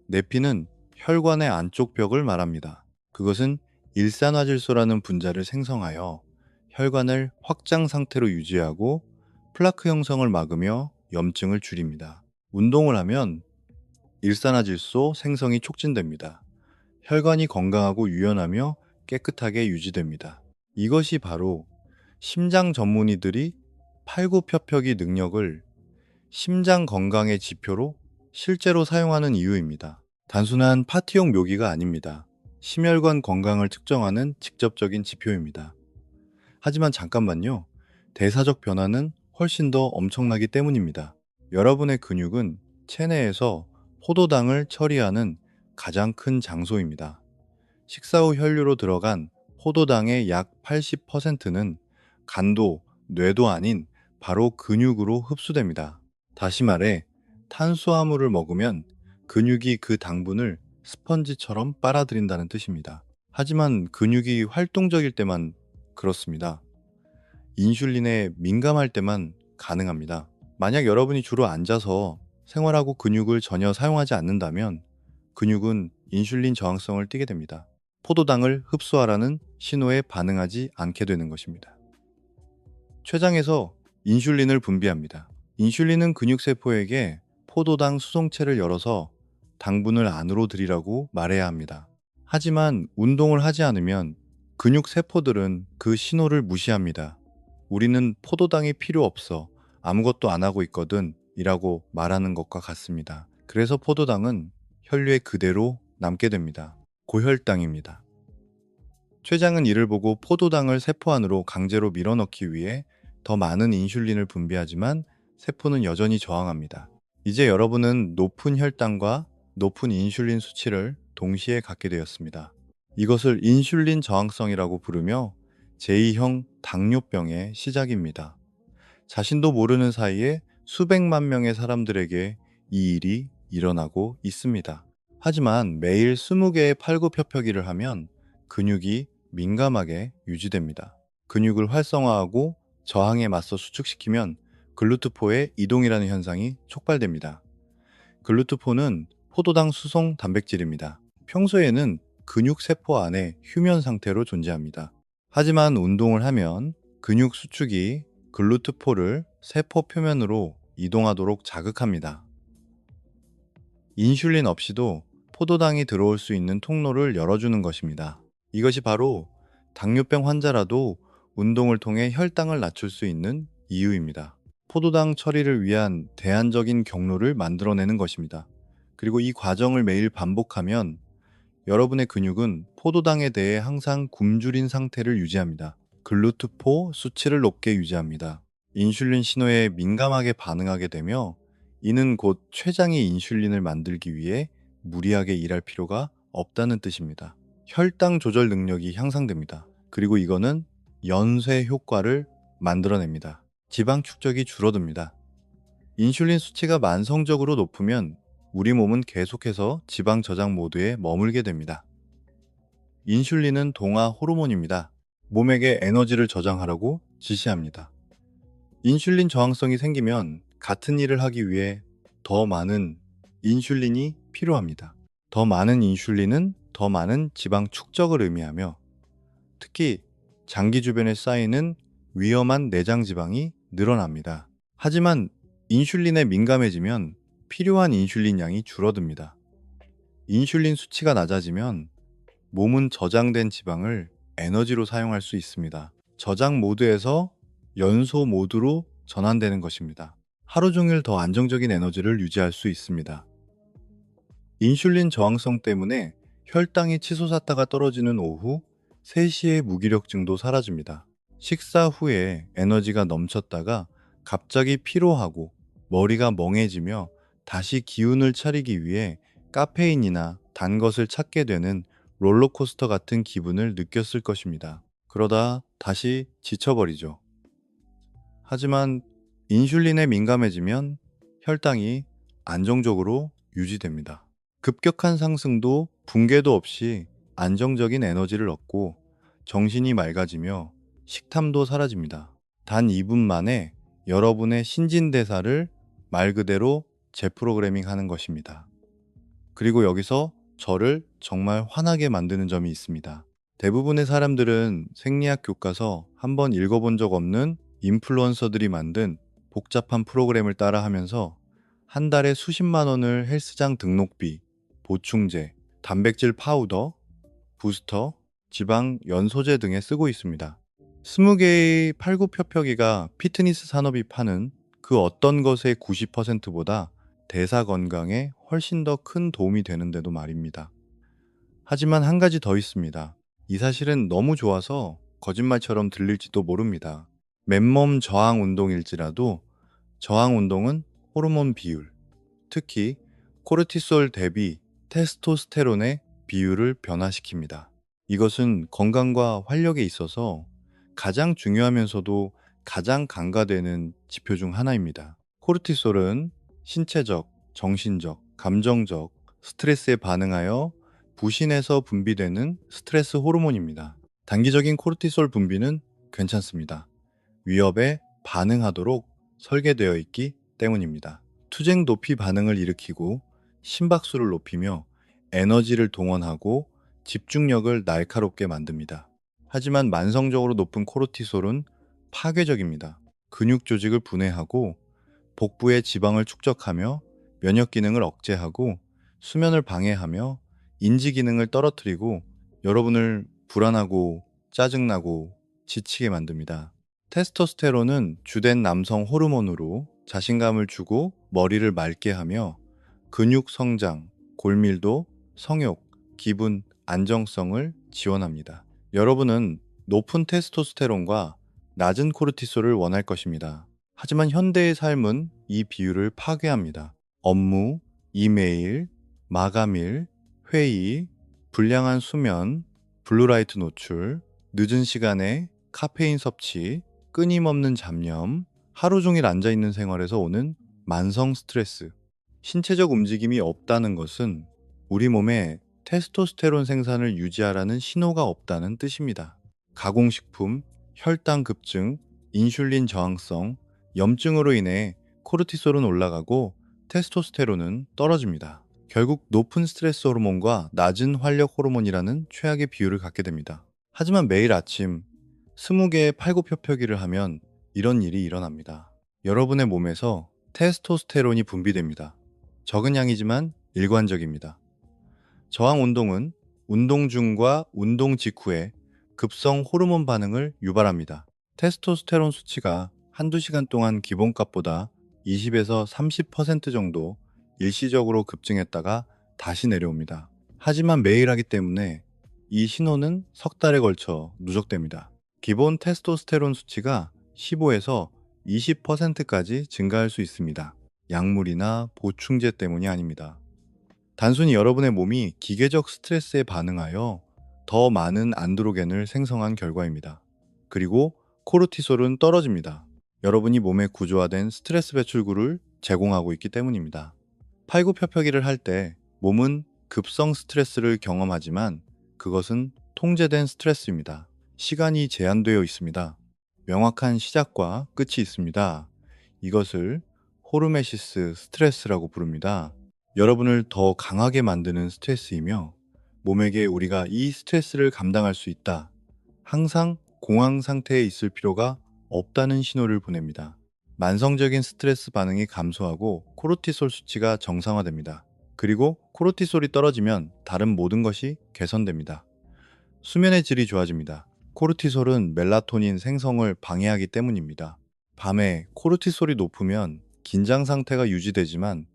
[SPEAKER 1] 내피는 혈관의 안쪽 벽을 말합니다. 그것은 일산화질소라는 분자를 생성하여 혈관을 확장 상태로 유지하고 플라크 형성을 막으며 염증을 줄입니다. 운동을 하면 일산화질소 생성이 촉진됩니다. 혈관이 건강하고 유연하며 깨끗하게 유지됩니다. 이것이 바로 심장 전문의들이 팔굽혀펴기 능력을 심장 건강의 지표로 실제로 사용하는 이유입니다. 단순한 파티용 묘기가 아닙니다. 심혈관 건강을 측정하는 직접적인 지표입니다. 하지만 잠깐만요. 대사적 변화는 훨씬 더 엄청나기 때문입니다. 여러분의 근육은 체내에서 포도당을 처리하는 가장 큰 장소입니다. 식사 후 혈류로 들어간 포도당의 약 80%는 간도, 뇌도 아닌 바로 근육으로 흡수됩니다. 다시 말해, 탄수화물을 먹으면 근육이 그 당분을 스펀지처럼 빨아들인다는 뜻입니다. 하지만 근육이 활동적일 때만 그렇습니다. 인슐린에 민감할 때만 가능합니다. 만약 여러분이 주로 앉아서 생활하고 근육을 전혀 사용하지 않는다면 근육은 인슐린 저항성을 띠게 됩니다. 포도당을 흡수하라는 신호에 반응하지 않게 되는 것입니다. 췌장에서 인슐린을 분비합니다. 인슐린은 근육세포에게 포도당 수송체를 열어서 당분을 안으로 들이라고 말해야 합니다. 하지만 운동을 하지 않으면 근육세포들은 그 신호를 무시합니다. 우리는 포도당이 필요 없어. 아무것도 안 하고 있거든. 이라고 말하는 것과 같습니다. 그래서 포도당은 혈류에 그대로 남게 됩니다. 고혈당입니다. 췌장은 이를 보고 포도당을 세포 안으로 강제로 밀어넣기 위해 더 많은 인슐린을 분비하지만 세포는 여전히 저항합니다. 이제 여러분은 높은 혈당과 높은 인슐린 수치를 동시에 갖게 되었습니다. 이것을 인슐린 저항성이라고 부르며 제2형 당뇨병의 시작입니다. 자신도 모르는 사이에 수백만 명의 사람들에게 이 일이 일어나고 있습니다. 하지만 매일 20개의 팔굽혀펴기를 하면 근육이 민감하게 유지됩니다. 근육을 활성화하고 저항에 맞서 수축시키면 글루트포의 이동이라는 현상이 촉발됩니다. 글루트포는 포도당 수송 단백질입니다. 평소에는 근육 세포 안에 휴면 상태로 존재합니다. 하지만 운동을 하면 근육 수축이 글루트포를 세포 표면으로 이동하도록 자극합니다. 인슐린 없이도 포도당이 들어올 수 있는 통로를 열어주는 것입니다. 이것이 바로 당뇨병 환자라도 운동을 통해 혈당을 낮출 수 있는 이유입니다. 포도당 처리를 위한 대안적인 경로를 만들어내는 것입니다. 그리고 이 과정을 매일 반복하면 여러분의 근육은 포도당에 대해 항상 굶주린 상태를 유지합니다. 글루트포 수치를 높게 유지합니다. 인슐린 신호에 민감하게 반응하게 되며 이는 곧 췌장이 인슐린을 만들기 위해 무리하게 일할 필요가 없다는 뜻입니다. 혈당 조절 능력이 향상됩니다. 그리고 이거는 연쇄 효과를 만들어냅니다. 지방 축적이 줄어듭니다. 인슐린 수치가 만성적으로 높으면 우리 몸은 계속해서 지방 저장 모드에 머물게 됩니다. 인슐린은 동화 호르몬입니다. 몸에게 에너지를 저장하라고 지시합니다. 인슐린 저항성이 생기면 같은 일을 하기 위해 더 많은 인슐린이 필요합니다. 더 많은 인슐린은 더 많은 지방 축적을 의미하며 특히 장기 주변에 쌓이는 위험한 내장 지방이 늘어납니다. 하지만 인슐린에 민감해지면 필요한 인슐린 양이 줄어듭니다. 인슐린 수치가 낮아지면 몸은 저장된 지방을 에너지로 사용할 수 있습니다. 저장 모드에서 연소 모드로 전환되는 것입니다. 하루 종일 더 안정적인 에너지를 유지할 수 있습니다. 인슐린 저항성 때문에 혈당이 치솟았다가 떨어지는 오후 3시에 무기력증도 사라집니다. 식사 후에 에너지가 넘쳤다가 갑자기 피로하고 머리가 멍해지며 다시 기운을 차리기 위해 카페인이나 단 것을 찾게 되는 롤러코스터 같은 기분을 느꼈을 것입니다. 그러다 다시 지쳐버리죠. 하지만 인슐린에 민감해지면 혈당이 안정적으로 유지됩니다. 급격한 상승도 붕괴도 없이 안정적인 에너지를 얻고 정신이 맑아지며 식탐도 사라집니다. 단 2분 만에 여러분의 신진대사를 말 그대로 재프로그래밍 하는 것입니다. 그리고 여기서 저를 정말 화나게 만드는 점이 있습니다. 대부분의 사람들은 생리학 교과서 한번 읽어본 적 없는 인플루언서들이 만든 복잡한 프로그램을 따라하면서 한 달에 수십만 원을 헬스장 등록비, 보충제, 단백질 파우더, 부스터, 지방 연소제 등에 쓰고 있습니다. 20개의 팔굽혀펴기가 피트니스 산업이 파는 그 어떤 것의 90%보다 대사 건강에 훨씬 더 큰 도움이 되는데도 말입니다. 하지만 한 가지 더 있습니다. 이 사실은 너무 좋아서 거짓말처럼 들릴지도 모릅니다. 맨몸 저항 운동일지라도 저항 운동은 호르몬 비율, 특히 코르티솔 대비 테스토스테론의 비율을 변화시킵니다. 이것은 건강과 활력에 있어서 가장 중요하면서도 가장 간과되는 지표 중 하나입니다. 코르티솔은 신체적, 정신적, 감정적 스트레스에 반응하여 부신에서 분비되는 스트레스 호르몬입니다. 단기적인 코르티솔 분비는 괜찮습니다. 위협에 반응하도록 설계되어 있기 때문입니다. 투쟁 도피 반응을 일으키고 심박수를 높이며 에너지를 동원하고 집중력을 날카롭게 만듭니다. 하지만 만성적으로 높은 코르티솔은 파괴적입니다. 근육 조직을 분해하고 복부의 지방을 축적하며 면역 기능을 억제하고 수면을 방해하며 인지 기능을 떨어뜨리고 여러분을 불안하고 짜증나고 지치게 만듭니다. 테스토스테론은 주된 남성 호르몬으로 자신감을 주고 머리를 맑게 하며 근육 성장, 골밀도, 성욕, 기분, 안정성을 지원합니다. 여러분은 높은 테스토스테론과 낮은 코르티솔을 원할 것입니다. 하지만 현대의 삶은 이 비율을 파괴합니다. 업무, 이메일, 마감일, 회의, 불량한 수면, 블루라이트 노출, 늦은 시간에 카페인 섭취, 끊임없는 잡념, 하루 종일 앉아있는 생활에서 오는 만성 스트레스, 신체적 움직임이 없다는 것은 우리 몸에 테스토스테론 생산을 유지하라는 신호가 없다는 뜻입니다. 가공식품, 혈당 급증, 인슐린 저항성, 염증으로 인해 코르티솔은 올라가고 테스토스테론은 떨어집니다. 결국 높은 스트레스 호르몬과 낮은 활력 호르몬이라는 최악의 비율을 갖게 됩니다. 하지만 매일 아침 20개의 팔굽혀펴기를 하면 이런 일이 일어납니다. 여러분의 몸에서 테스토스테론이 분비됩니다. 적은 양이지만 일관적입니다. 저항 운동은 운동 중과 운동 직후에 급성 호르몬 반응을 유발합니다. 테스토스테론 수치가 한두 시간 동안 기본값보다 20에서 30% 정도 일시적으로 급증했다가 다시 내려옵니다. 하지만 매일 하기 때문에 이 신호는 석 달에 걸쳐 누적됩니다. 기본 테스토스테론 수치가 15에서 20%까지 증가할 수 있습니다. 약물이나 보충제 때문이 아닙니다. 단순히 여러분의 몸이 기계적 스트레스에 반응하여 더 많은 안드로겐을 생성한 결과입니다. 그리고 코르티솔은 떨어집니다. 여러분이 몸에 구조화된 스트레스 배출구를 제공하고 있기 때문입니다. 팔굽혀펴기를 할 때 몸은 급성 스트레스를 경험하지만 그것은 통제된 스트레스입니다. 시간이 제한되어 있습니다. 명확한 시작과 끝이 있습니다. 이것을 호르메시스 스트레스라고 부릅니다. 여러분을 더 강하게 만드는 스트레스이며 몸에게 우리가 이 스트레스를 감당할 수 있다. 항상 공황 상태에 있을 필요가 없다는 신호를 보냅니다. 만성적인 스트레스 반응이 감소하고 코르티솔 수치가 정상화됩니다. 그리고 코르티솔이 떨어지면 다른 모든 것이 개선됩니다. 수면의 질이 좋아집니다. 코르티솔은 멜라토닌 생성을 방해하기 때문입니다. 밤에 코르티솔이 높으면 긴장 상태가 유지되지만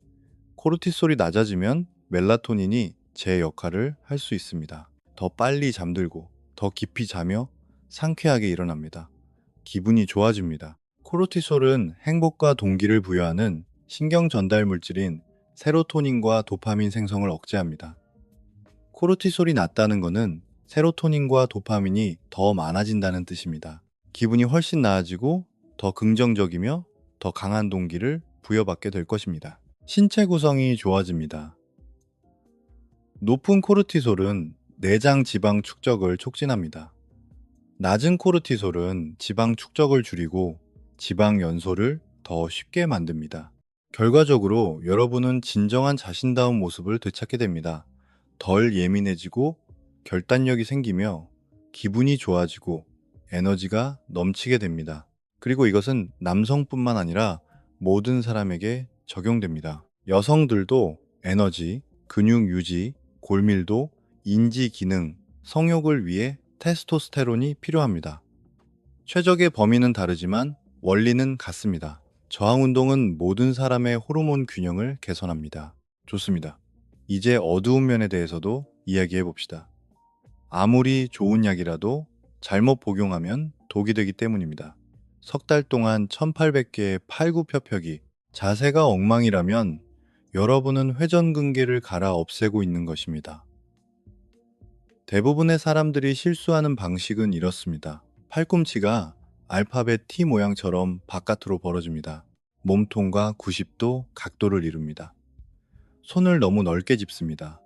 [SPEAKER 1] 코르티솔이 낮아지면 멜라토닌이 제 역할을 할 수 있습니다. 더 빨리 잠들고 더 깊이 자며 상쾌하게 일어납니다. 기분이 좋아집니다. 코르티솔은 행복과 동기를 부여하는 신경 전달 물질인 세로토닌과 도파민 생성을 억제합니다. 코르티솔이 낮다는 것은 세로토닌과 도파민이 더 많아진다는 뜻입니다. 기분이 훨씬 나아지고 더 긍정적이며 더 강한 동기를 부여받게 될 것입니다. 신체 구성이 좋아집니다. 높은 코르티솔은 내장 지방 축적을 촉진합니다. 낮은 코르티솔은 지방 축적을 줄이고 지방 연소를 더 쉽게 만듭니다. 결과적으로 여러분은 진정한 자신다운 모습을 되찾게 됩니다. 덜 예민해지고 결단력이 생기며 기분이 좋아지고 에너지가 넘치게 됩니다. 그리고 이것은 남성뿐만 아니라 모든 사람에게 적용됩니다. 여성들도 에너지, 근육 유지, 골밀도, 인지 기능, 성욕을 위해 테스토스테론이 필요합니다. 최적의 범위는 다르지만 원리는 같습니다. 저항 운동은 모든 사람의 호르몬 균형을 개선합니다. 좋습니다. 이제 어두운 면에 대해서도 이야기해 봅시다. 아무리 좋은 약이라도 잘못 복용하면 독이 되기 때문입니다. 석 달 동안 1800개의 팔굽혀펴기, 자세가 엉망이라면 여러분은 회전근개를 갈아 없애고 있는 것입니다. 대부분의 사람들이 실수하는 방식은 이렇습니다. 팔꿈치가 알파벳 T 모양처럼 바깥으로 벌어집니다. 몸통과 90도 각도를 이룹니다. 손을 너무 넓게 짚습니다.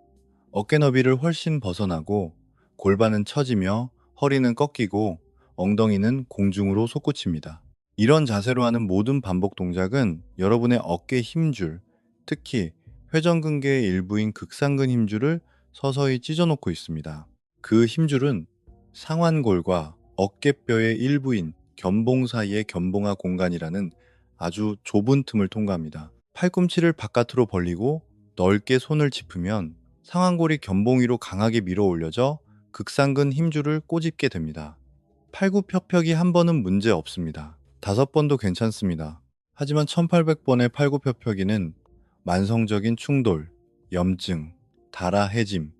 [SPEAKER 1] 어깨 너비를 훨씬 벗어나고 골반은 처지며 허리는 꺾이고 엉덩이는 공중으로 솟구칩니다. 이런 자세로 하는 모든 반복 동작은 여러분의 어깨 힘줄, 특히 회전근개의 일부인 극상근 힘줄을 서서히 찢어놓고 있습니다. 그 힘줄은 상완골과 어깨뼈의 일부인 견봉 사이의 견봉화 공간이라는 아주 좁은 틈을 통과합니다. 팔꿈치를 바깥으로 벌리고 넓게 손을 짚으면 상완골이 견봉 위로 강하게 밀어 올려져 극상근 힘줄을 꼬집게 됩니다. 팔굽혀펴기 한 번은 문제 없습니다. 5번도 괜찮습니다. 하지만 1800번의 팔굽혀펴기는 만성적인 충돌, 염증, 달아 해짐,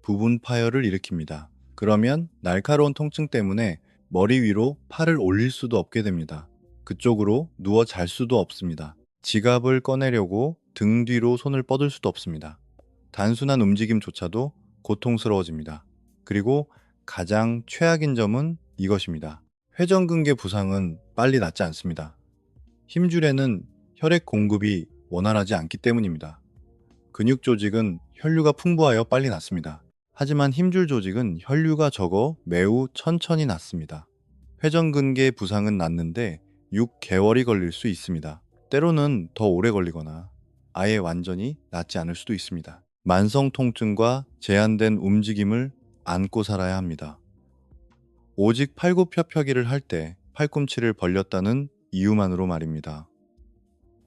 [SPEAKER 1] 부분 파열을 일으킵니다. 그러면 날카로운 통증 때문에 머리 위로 팔을 올릴 수도 없게 됩니다. 그쪽으로 누워 잘 수도 없습니다. 지갑을 꺼내려고 등 뒤로 손을 뻗을 수도 없습니다. 단순한 움직임조차도 고통스러워집니다. 그리고 가장 최악인 점은 이것입니다. 회전근개 부상은 빨리 낫지 않습니다. 힘줄에는 혈액 공급이 원활하지 않기 때문입니다. 근육 조직은 혈류가 풍부하여 빨리 낫습니다. 하지만 힘줄 조직은 혈류가 적어 매우 천천히 낫습니다. 회전근개 부상은 낫는데 6개월이 걸릴 수 있습니다. 때로는 더 오래 걸리거나 아예 완전히 낫지 않을 수도 있습니다. 만성 통증과 제한된 움직임을 안고 살아야 합니다. 오직 팔굽혀펴기를 할 때 팔꿈치를 벌렸다는 이유만으로 말입니다.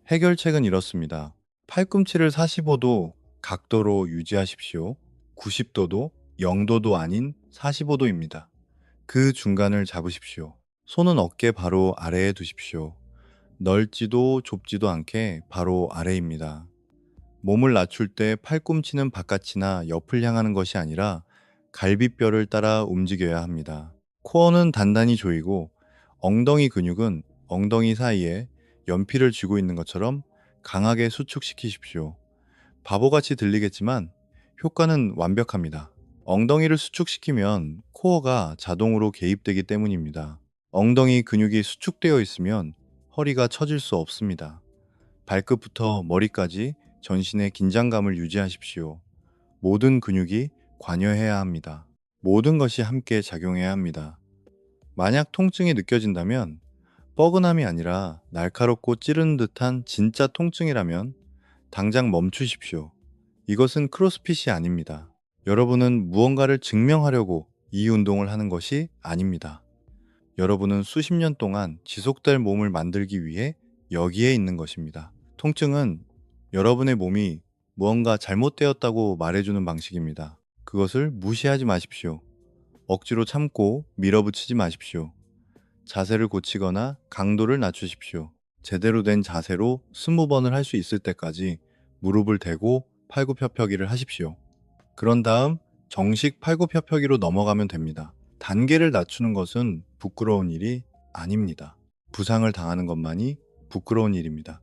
[SPEAKER 1] 해결책은 이렇습니다. 팔꿈치를 45도 각도로 유지하십시오. 90도도 0도도 아닌 45도입니다. 그 중간을 잡으십시오. 손은 어깨 바로 아래에 두십시오. 넓지도 좁지도 않게 바로 아래입니다. 몸을 낮출 때 팔꿈치는 바깥이나 옆을 향하는 것이 아니라 갈비뼈를 따라 움직여야 합니다. 코어는 단단히 조이고 엉덩이 근육은 엉덩이 사이에 연필을 쥐고 있는 것처럼 강하게 수축시키십시오. 바보같이 들리겠지만 효과는 완벽합니다. 엉덩이를 수축시키면 코어가 자동으로 개입되기 때문입니다. 엉덩이 근육이 수축되어 있으면 허리가 처질 수 없습니다. 발끝부터 머리까지 전신의 긴장감을 유지하십시오. 모든 근육이 관여해야 합니다. 모든 것이 함께 작용해야 합니다. 만약 통증이 느껴진다면 뻐근함이 아니라 날카롭고 찌르는 듯한 진짜 통증이라면 당장 멈추십시오. 이것은 크로스핏이 아닙니다. 여러분은 무언가를 증명하려고 이 운동을 하는 것이 아닙니다. 여러분은 수십 년 동안 지속될 몸을 만들기 위해 여기에 있는 것입니다. 통증은 여러분의 몸이 무언가 잘못되었다고 말해주는 방식입니다. 그것을 무시하지 마십시오. 억지로 참고 밀어붙이지 마십시오. 자세를 고치거나 강도를 낮추십시오. 제대로 된 자세로 20번을 할 수 있을 때까지 무릎을 대고 팔굽혀펴기를 하십시오. 그런 다음 정식 팔굽혀펴기로 넘어가면 됩니다. 단계를 낮추는 것은 부끄러운 일이 아닙니다. 부상을 당하는 것만이 부끄러운 일입니다.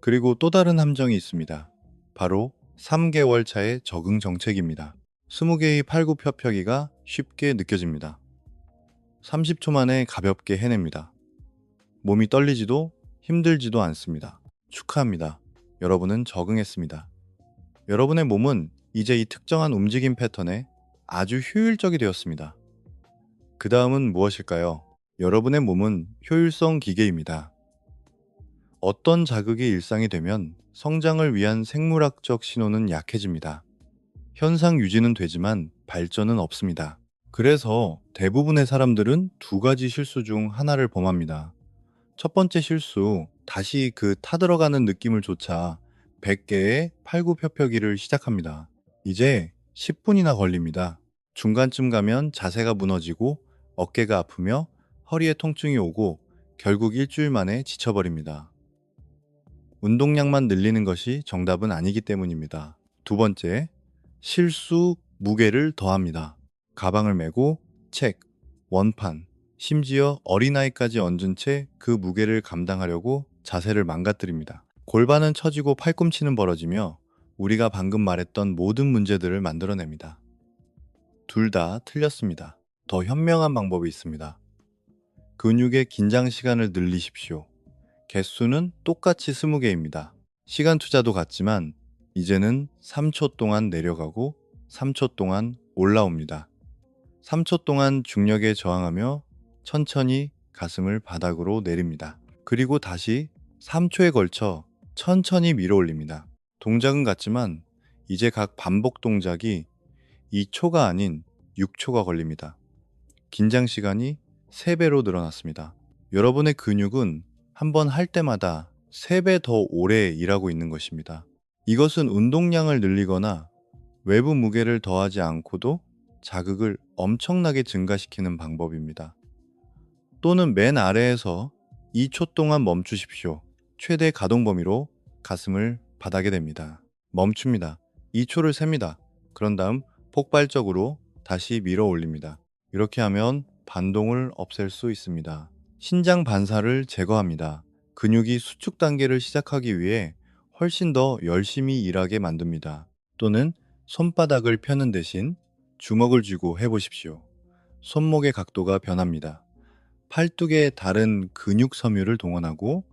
[SPEAKER 1] 그리고 또 다른 함정이 있습니다. 바로 3개월 차의 적응 정책입니다. 20개의 팔굽혀펴기가 쉽게 느껴집니다. 30초 만에 가볍게 해냅니다. 몸이 떨리지도 힘들지도 않습니다. 축하합니다. 여러분은 적응했습니다. 여러분의 몸은 이제 이 특정한 움직임 패턴에 아주 효율적이 되었습니다. 그 다음은 무엇일까요? 여러분의 몸은 효율성 기계입니다. 어떤 자극이 일상이 되면 성장을 위한 생물학적 신호는 약해집니다. 현상 유지는 되지만 발전은 없습니다. 그래서 대부분의 사람들은 두 가지 실수 중 하나를 범합니다. 첫 번째 실수, 다시 그 타들어가는 느낌을 좇아 100개의 팔굽혀펴기를 시작합니다. 이제 10분이나 걸립니다. 중간쯤 가면 자세가 무너지고 어깨가 아프며 허리에 통증이 오고 결국 일주일 만에 지쳐버립니다. 운동량만 늘리는 것이 정답은 아니기 때문입니다. 두 번째, 실수 무게를 더합니다. 가방을 메고 책, 원판, 심지어 어린아이까지 얹은 채 그 무게를 감당하려고 자세를 망가뜨립니다. 골반은 처지고 팔꿈치는 벌어지며 우리가 방금 말했던 모든 문제들을 만들어냅니다. 둘 다 틀렸습니다. 더 현명한 방법이 있습니다. 근육의 긴장 시간을 늘리십시오. 개수는 똑같이 20개입니다. 시간 투자도 같지만 이제는 3초 동안 내려가고 3초 동안 올라옵니다. 3초 동안 중력에 저항하며 천천히 가슴을 바닥으로 내립니다. 그리고 다시 3초에 걸쳐 천천히 밀어 올립니다. 동작은 같지만 이제 각 반복 동작이 2초가 아닌 6초가 걸립니다. 긴장 시간이 3배로 늘어났습니다. 여러분의 근육은 한 번 할 때마다 3배 더 오래 일하고 있는 것입니다. 이것은 운동량을 늘리거나 외부 무게를 더하지 않고도 자극을 엄청나게 증가시키는 방법입니다. 또는 맨 아래에서 2초 동안 멈추십시오. 최대 가동 범위로 가슴을 바닥에 댑니다. 멈춥니다. 2초를 셉니다. 그런 다음 폭발적으로 다시 밀어 올립니다. 이렇게 하면 반동을 없앨 수 있습니다. 신장 반사를 제거합니다. 근육이 수축 단계를 시작하기 위해 훨씬 더 열심히 일하게 만듭니다. 또는 손바닥을 펴는 대신 주먹을 쥐고 해보십시오. 손목의 각도가 변합니다. 팔뚝의 다른 근육 섬유를 동원하고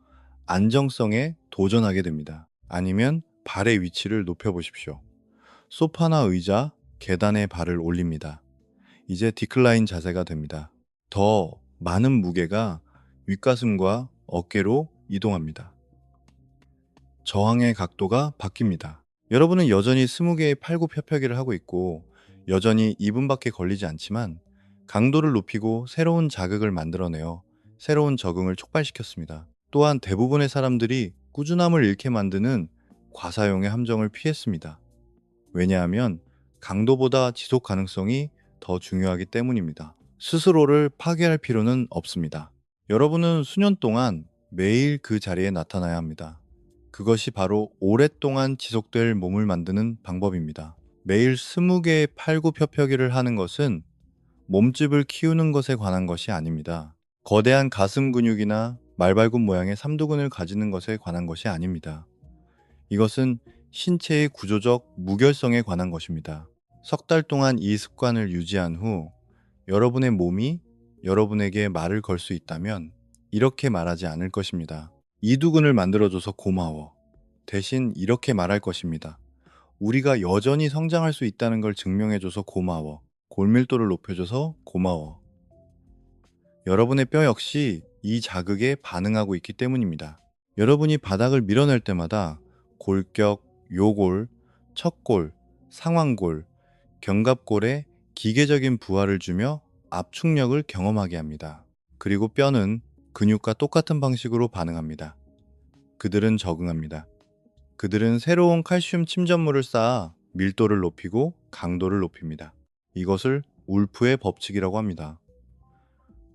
[SPEAKER 1] 안정성에 도전하게 됩니다. 아니면 발의 위치를 높여보십시오. 소파나 의자, 계단에 발을 올립니다. 이제 디클라인 자세가 됩니다. 더 많은 무게가 윗가슴과 어깨로 이동합니다. 저항의 각도가 바뀝니다. 여러분은 여전히 20개의 팔굽혀펴기를 하고 있고 여전히 2분밖에 걸리지 않지만 강도를 높이고 새로운 자극을 만들어내어 새로운 적응을 촉발시켰습니다. 또한 대부분의 사람들이 꾸준함을 잃게 만드는 과사용의 함정을 피했습니다. 왜냐하면 강도보다 지속 가능성이 더 중요하기 때문입니다. 스스로를 파괴할 필요는 없습니다. 여러분은 수년 동안 매일 그 자리에 나타나야 합니다. 그것이 바로 오랫동안 지속될 몸을 만드는 방법입니다. 매일 20개의 팔굽혀펴기를 하는 것은 몸집을 키우는 것에 관한 것이 아닙니다. 거대한 가슴 근육이나 말발굽 모양의 삼두근을 가지는 것에 관한 것이 아닙니다. 이것은 신체의 구조적 무결성에 관한 것입니다. 석 달 동안 이 습관을 유지한 후 여러분의 몸이 여러분에게 말을 걸 수 있다면 이렇게 말하지 않을 것입니다. 이 두근을 만들어줘서 고마워. 대신 이렇게 말할 것입니다. 우리가 여전히 성장할 수 있다는 걸 증명해줘서 고마워. 골밀도를 높여줘서 고마워. 여러분의 뼈 역시 이 자극에 반응하고 있기 때문입니다. 여러분이 바닥을 밀어낼 때마다 골격, 요골, 척골, 상완골, 견갑골에 기계적인 부하를 주며 압축력을 경험하게 합니다. 그리고 뼈는 근육과 똑같은 방식으로 반응합니다. 그들은 적응합니다. 그들은 새로운 칼슘 침전물을 쌓아 밀도를 높이고 강도를 높입니다. 이것을 울프의 법칙이라고 합니다.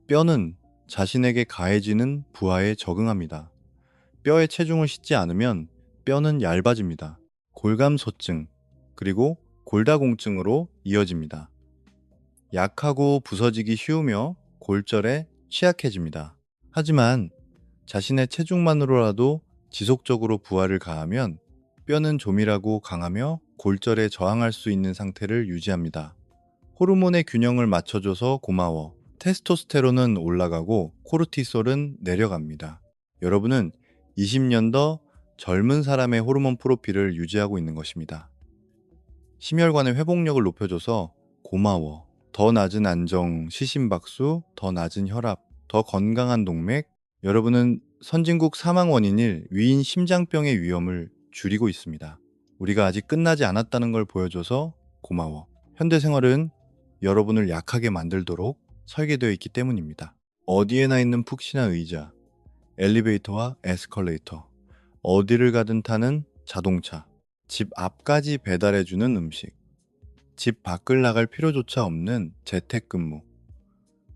[SPEAKER 1] 뼈는 자신에게 가해지는 부하에 적응합니다. 뼈에 체중을 싣지 않으면 뼈는 얇아집니다. 골감소증, 그리고 골다공증으로 이어집니다. 약하고 부서지기 쉬우며 골절에 취약해집니다. 하지만 자신의 체중만으로라도 지속적으로 부하를 가하면 뼈는 조밀하고 강하며 골절에 저항할 수 있는 상태를 유지합니다. 호르몬의 균형을 맞춰줘서 고마워. 테스토스테론은 올라가고 코르티솔은 내려갑니다. 여러분은 20년 더 젊은 사람의 호르몬 프로필을 유지하고 있는 것입니다. 심혈관의 회복력을 높여줘서 고마워. 더 낮은 안정, 시심박수, 더 낮은 혈압, 더 건강한 동맥. 여러분은 선진국 사망 원인일 위인 심장병의 위험을 줄이고 있습니다. 우리가 아직 끝나지 않았다는 걸 보여줘서 고마워. 현대 생활은 여러분을 약하게 만들도록 설계되어 있기 때문입니다. 어디에나 있는 푹신한 의자, 엘리베이터와 에스컬레이터, 어디를 가든 타는 자동차, 집 앞까지 배달해주는 음식, 집 밖을 나갈 필요조차 없는 재택근무.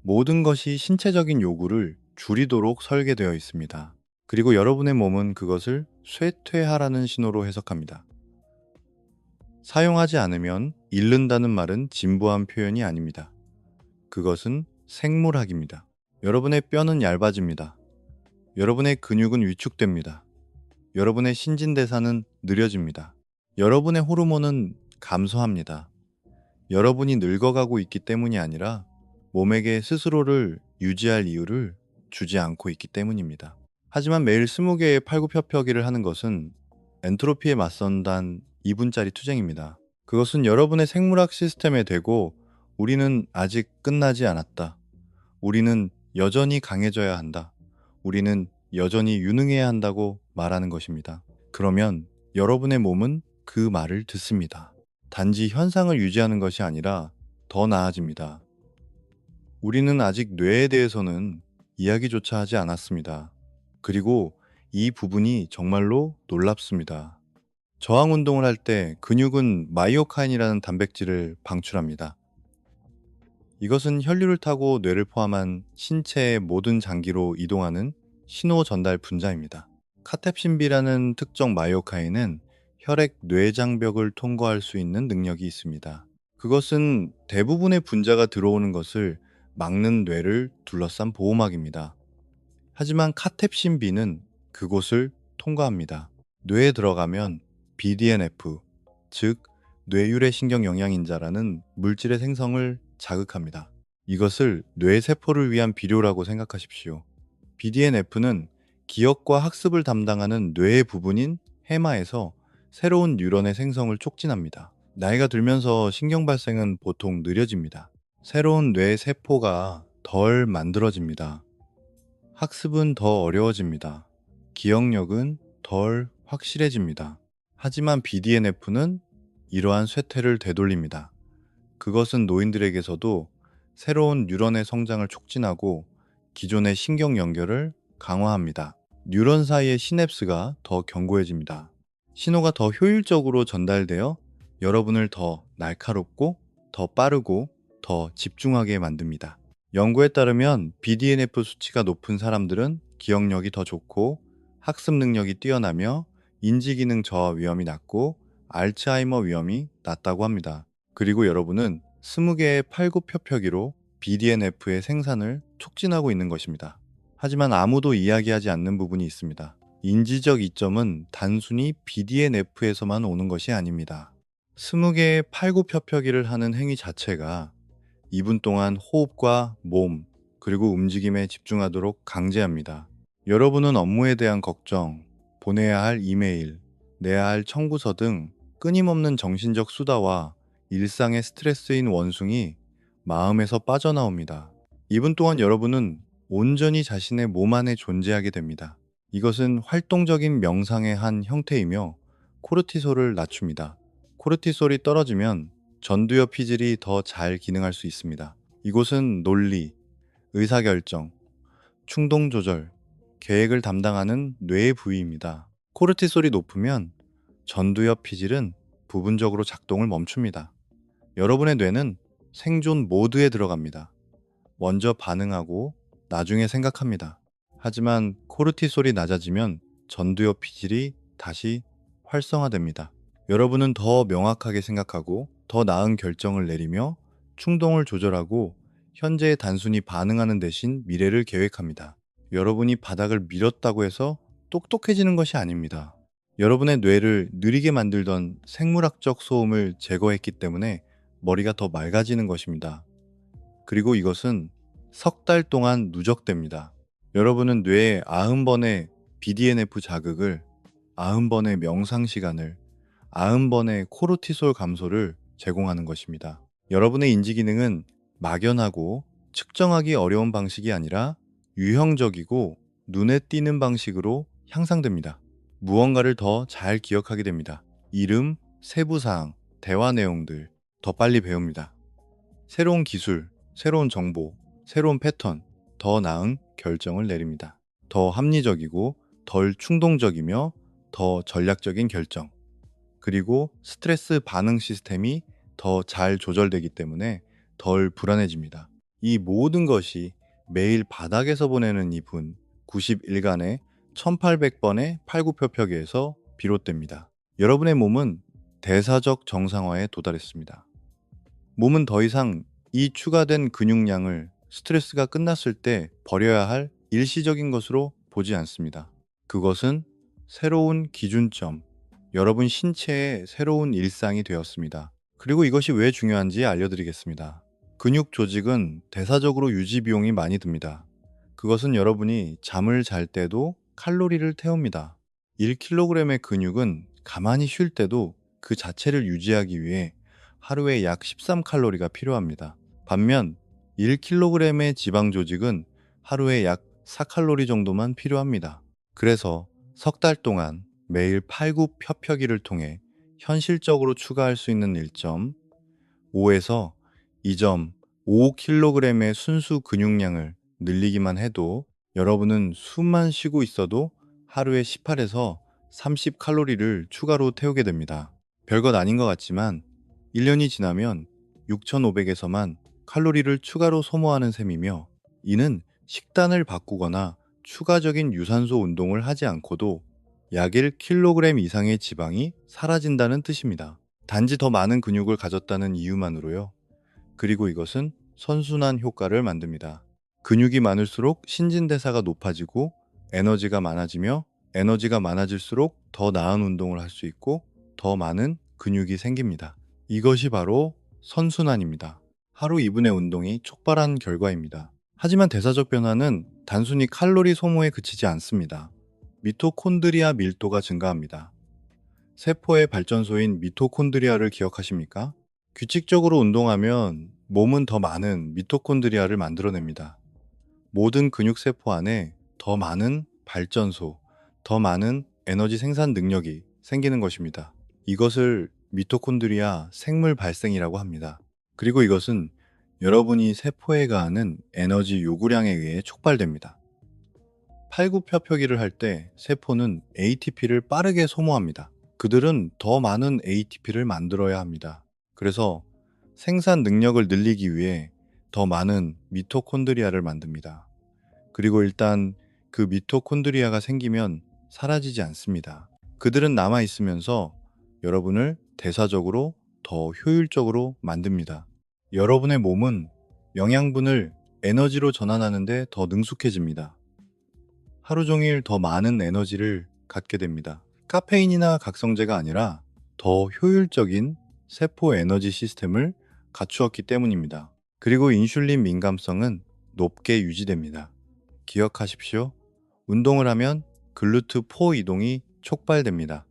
[SPEAKER 1] 모든 것이 신체적인 요구를 줄이도록 설계되어 있습니다. 그리고 여러분의 몸은 그것을 쇠퇴하라는 신호로 해석합니다. 사용하지 않으면 잃는다는 말은 진부한 표현이 아닙니다. 그것은 생물학입니다. 여러분의 뼈는 얇아집니다. 여러분의 근육은 위축됩니다. 여러분의 신진대사는 느려집니다. 여러분의 호르몬은 감소합니다. 여러분이 늙어가고 있기 때문이 아니라 몸에게 스스로를 유지할 이유를 주지 않고 있기 때문입니다. 하지만 매일 20개의 팔굽혀펴기를 하는 것은 엔트로피에 맞선단 2분짜리 투쟁입니다. 그것은 여러분의 생물학 시스템에 대고 우리는 아직 끝나지 않았다. 우리는 여전히 강해져야 한다. 우리는 여전히 유능해야 한다고 말하는 것입니다. 그러면 여러분의 몸은 그 말을 듣습니다. 단지 현상을 유지하는 것이 아니라 더 나아집니다. 우리는 아직 뇌에 대해서는 이야기조차 하지 않았습니다. 그리고 이 부분이 정말로 놀랍습니다. 저항 운동을 할 때 근육은 마이오카인이라는 단백질을 방출합니다. 이것은 혈류를 타고 뇌를 포함한 신체의 모든 장기로 이동하는 신호 전달 분자입니다. 카텝신비라는 특정 마이오카인은 혈액 뇌장벽을 통과할 수 있는 능력이 있습니다. 그것은 대부분의 분자가 들어오는 것을 막는 뇌를 둘러싼 보호막입니다. 하지만 카텝신비는 그곳을 통과합니다. 뇌에 들어가면 BDNF, 즉 뇌유래 신경 영양인자라는 물질의 생성을 자극합니다. 이것을 뇌세포를 위한 비료라고 생각하십시오. BDNF는 기억과 학습을 담당하는 뇌의 부분인 해마에서 새로운 뉴런의 생성을 촉진합니다. 나이가 들면서 신경 발생은 보통 느려집니다. 새로운 뇌 세포가 덜 만들어집니다. 학습은 더 어려워집니다. 기억력은 덜 확실해집니다. 하지만 BDNF는 이러한 쇠퇴를 되돌립니다. 그것은 노인들에게서도 새로운 뉴런의 성장을 촉진하고 기존의 신경 연결을 강화합니다. 뉴런 사이의 시냅스가 더 견고해집니다. 신호가 더 효율적으로 전달되어 여러분을 더 날카롭고 더 빠르고 더 집중하게 만듭니다. 연구에 따르면 BDNF 수치가 높은 사람들은 기억력이 더 좋고 학습 능력이 뛰어나며 인지기능 저하 위험이 낮고 알츠하이머 위험이 낮다고 합니다. 그리고 여러분은 20개의 팔굽혀펴기로 BDNF의 생산을 촉진하고 있는 것입니다. 하지만 아무도 이야기하지 않는 부분이 있습니다. 인지적 이점은 단순히 BDNF에서만 오는 것이 아닙니다. 20개의 팔굽혀펴기를 하는 행위 자체가 2분 동안 호흡과 몸, 그리고 움직임에 집중하도록 강제합니다. 여러분은 업무에 대한 걱정, 보내야 할 이메일, 내야 할 청구서 등 끊임없는 정신적 수다와 일상의 스트레스인 원숭이 마음에서 빠져나옵니다. 2분 동안 여러분은 온전히 자신의 몸 안에 존재하게 됩니다. 이것은 활동적인 명상의 한 형태이며 코르티솔을 낮춥니다. 코르티솔이 떨어지면 전두엽 피질이 더 잘 기능할 수 있습니다. 이곳은 논리, 의사결정, 충동 조절, 계획을 담당하는 뇌의 부위입니다. 코르티솔이 높으면 전두엽 피질은 부분적으로 작동을 멈춥니다. 여러분의 뇌는 생존 모드에 들어갑니다. 먼저 반응하고 나중에 생각합니다. 하지만 코르티솔이 낮아지면 전두엽 피질이 다시 활성화됩니다. 여러분은 더 명확하게 생각하고 더 나은 결정을 내리며 충동을 조절하고 현재에 단순히 반응하는 대신 미래를 계획합니다. 여러분이 바닥을 밀었다고 해서 똑똑해지는 것이 아닙니다. 여러분의 뇌를 느리게 만들던 생물학적 소음을 제거했기 때문에 머리가 더 맑아지는 것입니다. 그리고 이것은 석 달 동안 누적됩니다. 여러분은 뇌에 90번의 BDNF 자극을, 90번의 명상 시간을, 90번의 코르티솔 감소를 제공하는 것입니다. 여러분의 인지 기능은 막연하고 측정하기 어려운 방식이 아니라 유형적이고 눈에 띄는 방식으로 향상됩니다. 무언가를 더 잘 기억하게 됩니다. 이름, 세부사항, 대화 내용들 더 빨리 배웁니다. 새로운 기술, 새로운 정보, 새로운 패턴, 더 나은 결정을 내립니다. 더 합리적이고 덜 충동적이며 더 전략적인 결정. 그리고 스트레스 반응 시스템이 더 잘 조절되기 때문에 덜 불안해집니다. 이 모든 것이 매일 바닥에서 보내는 2분, 90일간의 1800번의 팔굽혀펴기에서 비롯됩니다. 여러분의 몸은 대사적 정상화에 도달했습니다. 몸은 더 이상 이 추가된 근육량을 스트레스가 끝났을 때 버려야 할 일시적인 것으로 보지 않습니다. 그것은 새로운 기준점, 여러분 신체의 새로운 일상이 되었습니다. 그리고 이것이 왜 중요한지 알려드리겠습니다. 근육 조직은 대사적으로 유지 비용이 많이 듭니다. 그것은 여러분이 잠을 잘 때도 칼로리를 태웁니다. 1kg의 근육은 가만히 쉴 때도 그 자체를 유지하기 위해 하루에 약 13칼로리가 필요합니다. 반면 1kg의 지방 조직은 하루에 약 4칼로리 정도만 필요합니다. 그래서 석 달 동안 매일 팔굽혀펴기를 통해 현실적으로 추가할 수 있는 1.5에서 2.5kg의 순수 근육량을 늘리기만 해도 여러분은 숨만 쉬고 있어도 하루에 18에서 30칼로리를 추가로 태우게 됩니다. 별것 아닌 것 같지만 1년이 지나면 6,500에서만 칼로리를 추가로 소모하는 셈이며, 이는 식단을 바꾸거나 추가적인 유산소 운동을 하지 않고도 약 1kg 이상의 지방이 사라진다는 뜻입니다. 단지 더 많은 근육을 가졌다는 이유만으로요. 그리고 이것은 선순환 효과를 만듭니다. 근육이 많을수록 신진대사가 높아지고 에너지가 많아지며, 에너지가 많아질수록 더 나은 운동을 할 수 있고 더 많은 근육이 생깁니다. 이것이 바로 선순환입니다. 하루 2분의 운동이 촉발한 결과입니다. 하지만 대사적 변화는 단순히 칼로리 소모에 그치지 않습니다. 미토콘드리아 밀도가 증가합니다. 세포의 발전소인 미토콘드리아를 기억하십니까? 규칙적으로 운동하면 몸은 더 많은 미토콘드리아를 만들어냅니다. 모든 근육세포 안에 더 많은 발전소, 더 많은 에너지 생산 능력이 생기는 것입니다. 이것을 미토콘드리아 생물 발생이라고 합니다. 그리고 이것은 여러분이 세포에 가하는 에너지 요구량에 의해 촉발됩니다. 팔굽혀펴기를 할 때 세포는 ATP를 빠르게 소모합니다. 그들은 더 많은 ATP를 만들어야 합니다. 그래서 생산 능력을 늘리기 위해 더 많은 미토콘드리아를 만듭니다. 그리고 일단 그 미토콘드리아가 생기면 사라지지 않습니다. 그들은 남아 있으면서 여러분을 대사적으로 더 효율적으로 만듭니다. 여러분의 몸은 영양분을 에너지로 전환하는데 더 능숙해집니다. 하루 종일 더 많은 에너지를 갖게 됩니다. 카페인이나 각성제가 아니라 더 효율적인 세포 에너지 시스템을 갖추었기 때문입니다. 그리고 인슐린 민감성은 높게 유지됩니다. 기억하십시오. 운동을 하면 글루트4 이동이 촉발됩니다.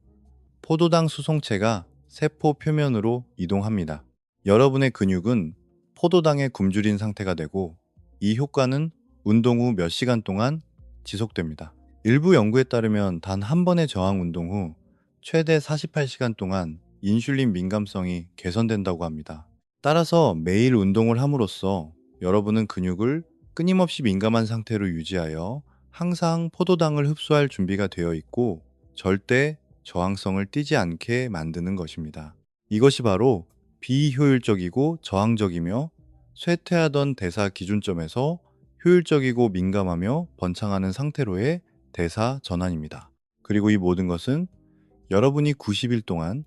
[SPEAKER 1] 포도당 수송체가 세포 표면으로 이동합니다. 여러분의 근육은 포도당에 굶주린 상태가 되고 이 효과는 운동 후 몇 시간 동안 지속됩니다. 일부 연구에 따르면 단 한 번의 저항 운동 후 최대 48시간 동안 인슐린 민감성이 개선된다고 합니다. 따라서 매일 운동을 함으로써 여러분은 근육을 끊임없이 민감한 상태로 유지하여 항상 포도당을 흡수할 준비가 되어 있고 절대 저항성을 띠지 않게 만드는 것입니다. 이것이 바로 비효율적이고 저항적이며 쇠퇴하던 대사 기준점에서 효율적이고 민감하며 번창하는 상태로의 대사 전환입니다. 그리고 이 모든 것은 여러분이 90일 동안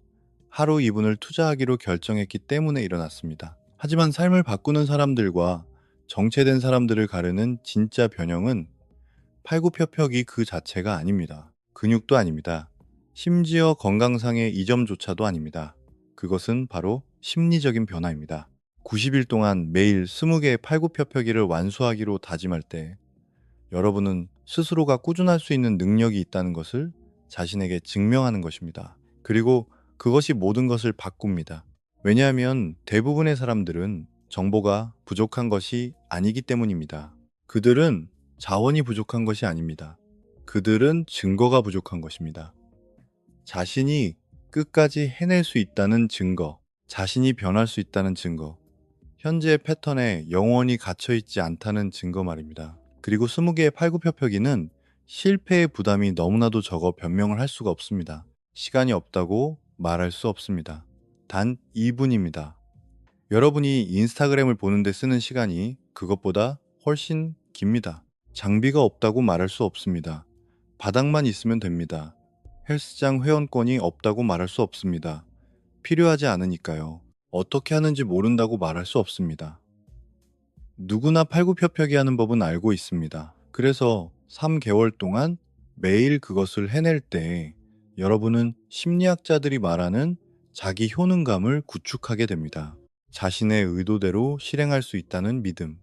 [SPEAKER 1] 하루 2분을 투자하기로 결정했기 때문에 일어났습니다. 하지만 삶을 바꾸는 사람들과 정체된 사람들을 가르는 진짜 변형은 팔굽혀펴기 그 자체가 아닙니다. 근육도 아닙니다. 심지어 건강상의 이점조차도 아닙니다. 그것은 바로 심리적인 변화입니다. 90일 동안 매일 20개의 팔굽혀펴기를 완수하기로 다짐할 때 여러분은 스스로가 꾸준할 수 있는 능력이 있다는 것을 자신에게 증명하는 것입니다. 그리고 그것이 모든 것을 바꿉니다. 왜냐하면 대부분의 사람들은 정보가 부족한 것이 아니기 때문입니다. 그들은 자원이 부족한 것이 아닙니다. 그들은 증거가 부족한 것입니다. 자신이 끝까지 해낼 수 있다는 증거, 자신이 변할 수 있다는 증거, 현재의 패턴에 영원히 갇혀있지 않다는 증거 말입니다. 그리고 20개의 팔굽혀펴기는 실패의 부담이 너무나도 적어 변명을 할 수가 없습니다. 시간이 없다고 말할 수 없습니다. 단 2분입니다. 여러분이 인스타그램을 보는데 쓰는 시간이 그것보다 훨씬 깁니다. 장비가 없다고 말할 수 없습니다. 바닥만 있으면 됩니다. 헬스장 회원권이 없다고 말할 수 없습니다. 필요하지 않으니까요. 어떻게 하는지 모른다고 말할 수 없습니다. 누구나 팔굽혀펴기 하는 법은 알고 있습니다. 그래서 3개월 동안 매일 그것을 해낼 때 여러분은 심리학자들이 말하는 자기 효능감을 구축하게 됩니다. 자신의 의도대로 실행할 수 있다는 믿음.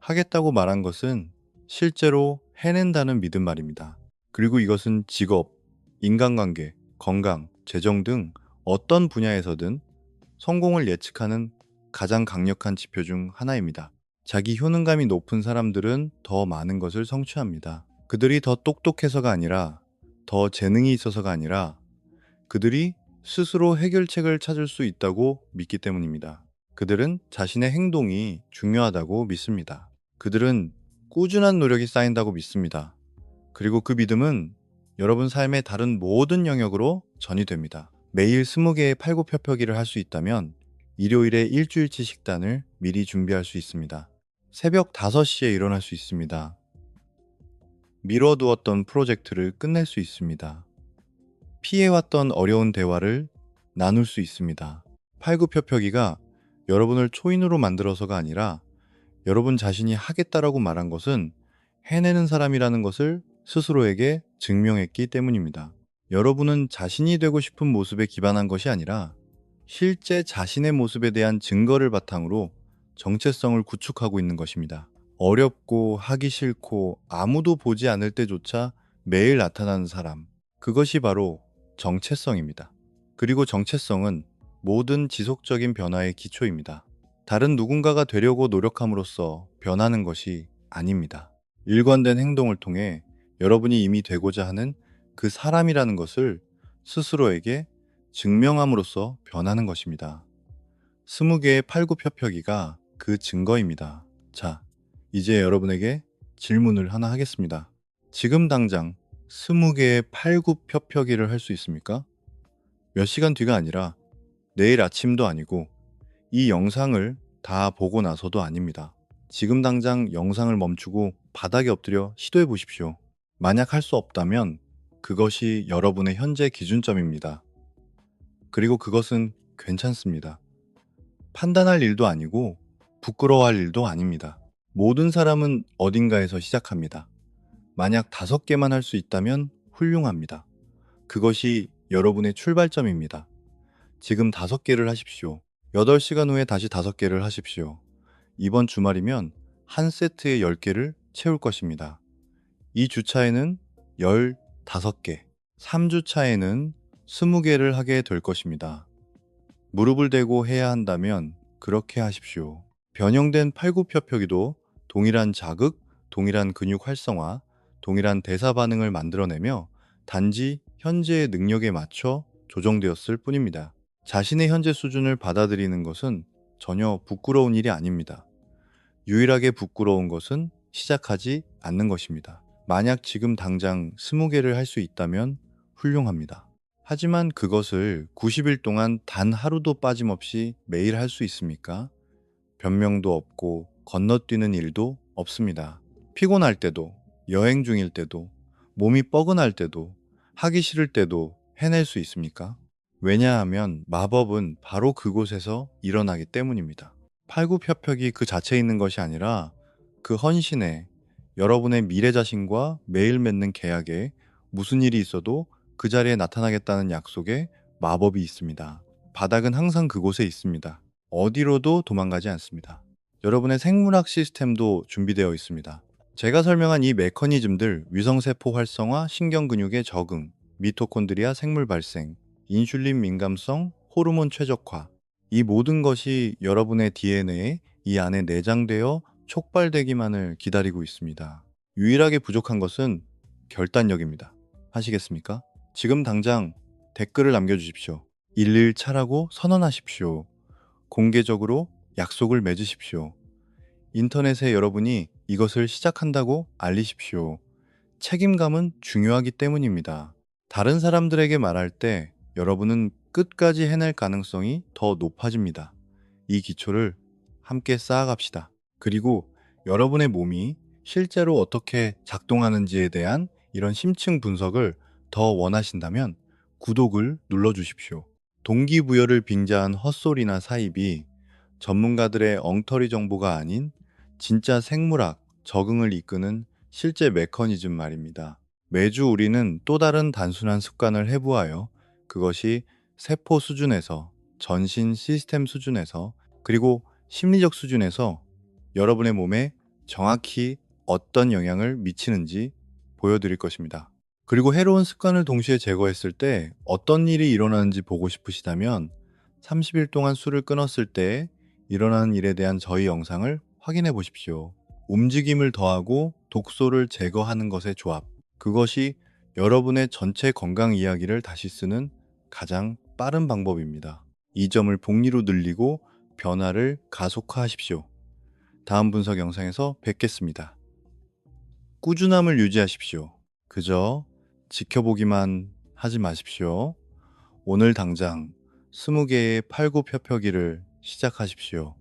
[SPEAKER 1] 하겠다고 말한 것은 실제로 해낸다는 믿음 말입니다. 그리고 이것은 직업, 인간관계, 건강, 재정 등 어떤 분야에서든 성공을 예측하는 가장 강력한 지표 중 하나입니다. 자기 효능감이 높은 사람들은 더 많은 것을 성취합니다. 그들이 더 똑똑해서가 아니라, 더 재능이 있어서가 아니라 그들이 스스로 해결책을 찾을 수 있다고 믿기 때문입니다. 그들은 자신의 행동이 중요하다고 믿습니다. 그들은 꾸준한 노력이 쌓인다고 믿습니다. 그리고 그 믿음은 여러분 삶의 다른 모든 영역으로 전이됩니다. 매일 20개의 팔굽혀펴기를 할 수 있다면 일요일에 일주일치 식단을 미리 준비할 수 있습니다. 새벽 5시에 일어날 수 있습니다. 미뤄두었던 프로젝트를 끝낼 수 있습니다. 피해왔던 어려운 대화를 나눌 수 있습니다. 팔굽혀펴기가 여러분을 초인으로 만들어서가 아니라 여러분 자신이 하겠다라고 말한 것은 해내는 사람이라는 것을 스스로에게 증명했기 때문입니다. 여러분은 자신이 되고 싶은 모습에 기반한 것이 아니라 실제 자신의 모습에 대한 증거를 바탕으로 정체성을 구축하고 있는 것입니다. 어렵고 하기 싫고 아무도 보지 않을 때조차 매일 나타나는 사람. 그것이 바로 정체성입니다. 그리고 정체성은 모든 지속적인 변화의 기초입니다. 다른 누군가가 되려고 노력함으로써 변하는 것이 아닙니다. 일관된 행동을 통해 여러분이 이미 되고자 하는 그 사람이라는 것을 스스로에게 증명함으로써 변하는 것입니다. 20개의 팔굽혀펴기가 그 증거입니다. 자, 이제 여러분에게 질문을 하나 하겠습니다. 지금 당장 20개의 팔굽혀펴기를 할 수 있습니까? 몇 시간 뒤가 아니라 내일 아침도 아니고 이 영상을 다 보고 나서도 아닙니다. 지금 당장 영상을 멈추고 바닥에 엎드려 시도해 보십시오. 만약 할 수 없다면 그것이 여러분의 현재 기준점입니다. 그리고 그것은 괜찮습니다. 판단할 일도 아니고 부끄러워할 일도 아닙니다. 모든 사람은 어딘가에서 시작합니다. 만약 5개만 할 수 있다면 훌륭합니다. 그것이 여러분의 출발점입니다. 지금 5개를 하십시오. 8시간 후에 다시 5개를 하십시오. 이번 주말이면 한 세트에 10개를 채울 것입니다. 2주차에는 15개, 3주차에는 20개를 하게 될 것입니다. 무릎을 대고 해야 한다면 그렇게 하십시오. 변형된 팔굽혀펴기도 동일한 자극, 동일한 근육 활성화, 동일한 대사 반응을 만들어내며 단지 현재의 능력에 맞춰 조정되었을 뿐입니다. 자신의 현재 수준을 받아들이는 것은 전혀 부끄러운 일이 아닙니다. 유일하게 부끄러운 것은 시작하지 않는 것입니다. 만약 지금 당장 20개를 할 수 있다면 훌륭합니다. 하지만 그것을 90일 동안 단 하루도 빠짐없이 매일 할 수 있습니까? 변명도 없고 건너뛰는 일도 없습니다. 피곤할 때도, 여행 중일 때도, 몸이 뻐근할 때도, 하기 싫을 때도 해낼 수 있습니까? 왜냐하면 마법은 바로 그곳에서 일어나기 때문입니다. 팔굽혀펴기 그 자체에 있는 것이 아니라 그 헌신에, 여러분의 미래 자신과 매일 맺는 계약에 무슨 일이 있어도 그 자리에 나타나겠다는 약속에 마법이 있습니다. 바닥은 항상 그곳에 있습니다. 어디로도 도망가지 않습니다. 여러분의 생물학 시스템도 준비되어 있습니다. 제가 설명한 이 메커니즘들, 위성세포 활성화, 신경근육의 적응, 미토콘드리아 생물 발생, 인슐린 민감성, 호르몬 최적화, 이 모든 것이 여러분의 DNA에 이 안에 내장되어 촉발되기만을 기다리고 있습니다. 유일하게 부족한 것은 결단력입니다. 하시겠습니까? 지금 당장 댓글을 남겨주십시오. 1일차라고 선언하십시오. 공개적으로 약속을 맺으십시오. 인터넷에 여러분이 이것을 시작한다고 알리십시오. 책임감은 중요하기 때문입니다. 다른 사람들에게 말할 때 여러분은 끝까지 해낼 가능성이 더 높아집니다. 이 기초를 함께 쌓아갑시다. 그리고 여러분의 몸이 실제로 어떻게 작동하는지에 대한 이런 심층 분석을 더 원하신다면 구독을 눌러주십시오. 동기부여를 빙자한 헛소리나 사입이 전문가들의 엉터리 정보가 아닌 진짜 생물학, 적응을 이끄는 실제 메커니즘 말입니다. 매주 우리는 또 다른 단순한 습관을 해부하여 그것이 세포 수준에서, 전신 시스템 수준에서, 그리고 심리적 수준에서 여러분의 몸에 정확히 어떤 영향을 미치는지 보여드릴 것입니다. 그리고 해로운 습관을 동시에 제거했을 때 어떤 일이 일어나는지 보고 싶으시다면 30일 동안 술을 끊었을 때 일어나는 일에 대한 저희 영상을 확인해 보십시오. 움직임을 더하고 독소를 제거하는 것의 조합. 그것이 여러분의 전체 건강 이야기를 다시 쓰는 가장 빠른 방법입니다. 이 점을 복리로 늘리고 변화를 가속화하십시오. 다음 분석 영상에서 뵙겠습니다. 꾸준함을 유지하십시오. 그저 지켜보기만 하지 마십시오. 오늘 당장 20개의 팔굽혀펴기를 시작하십시오.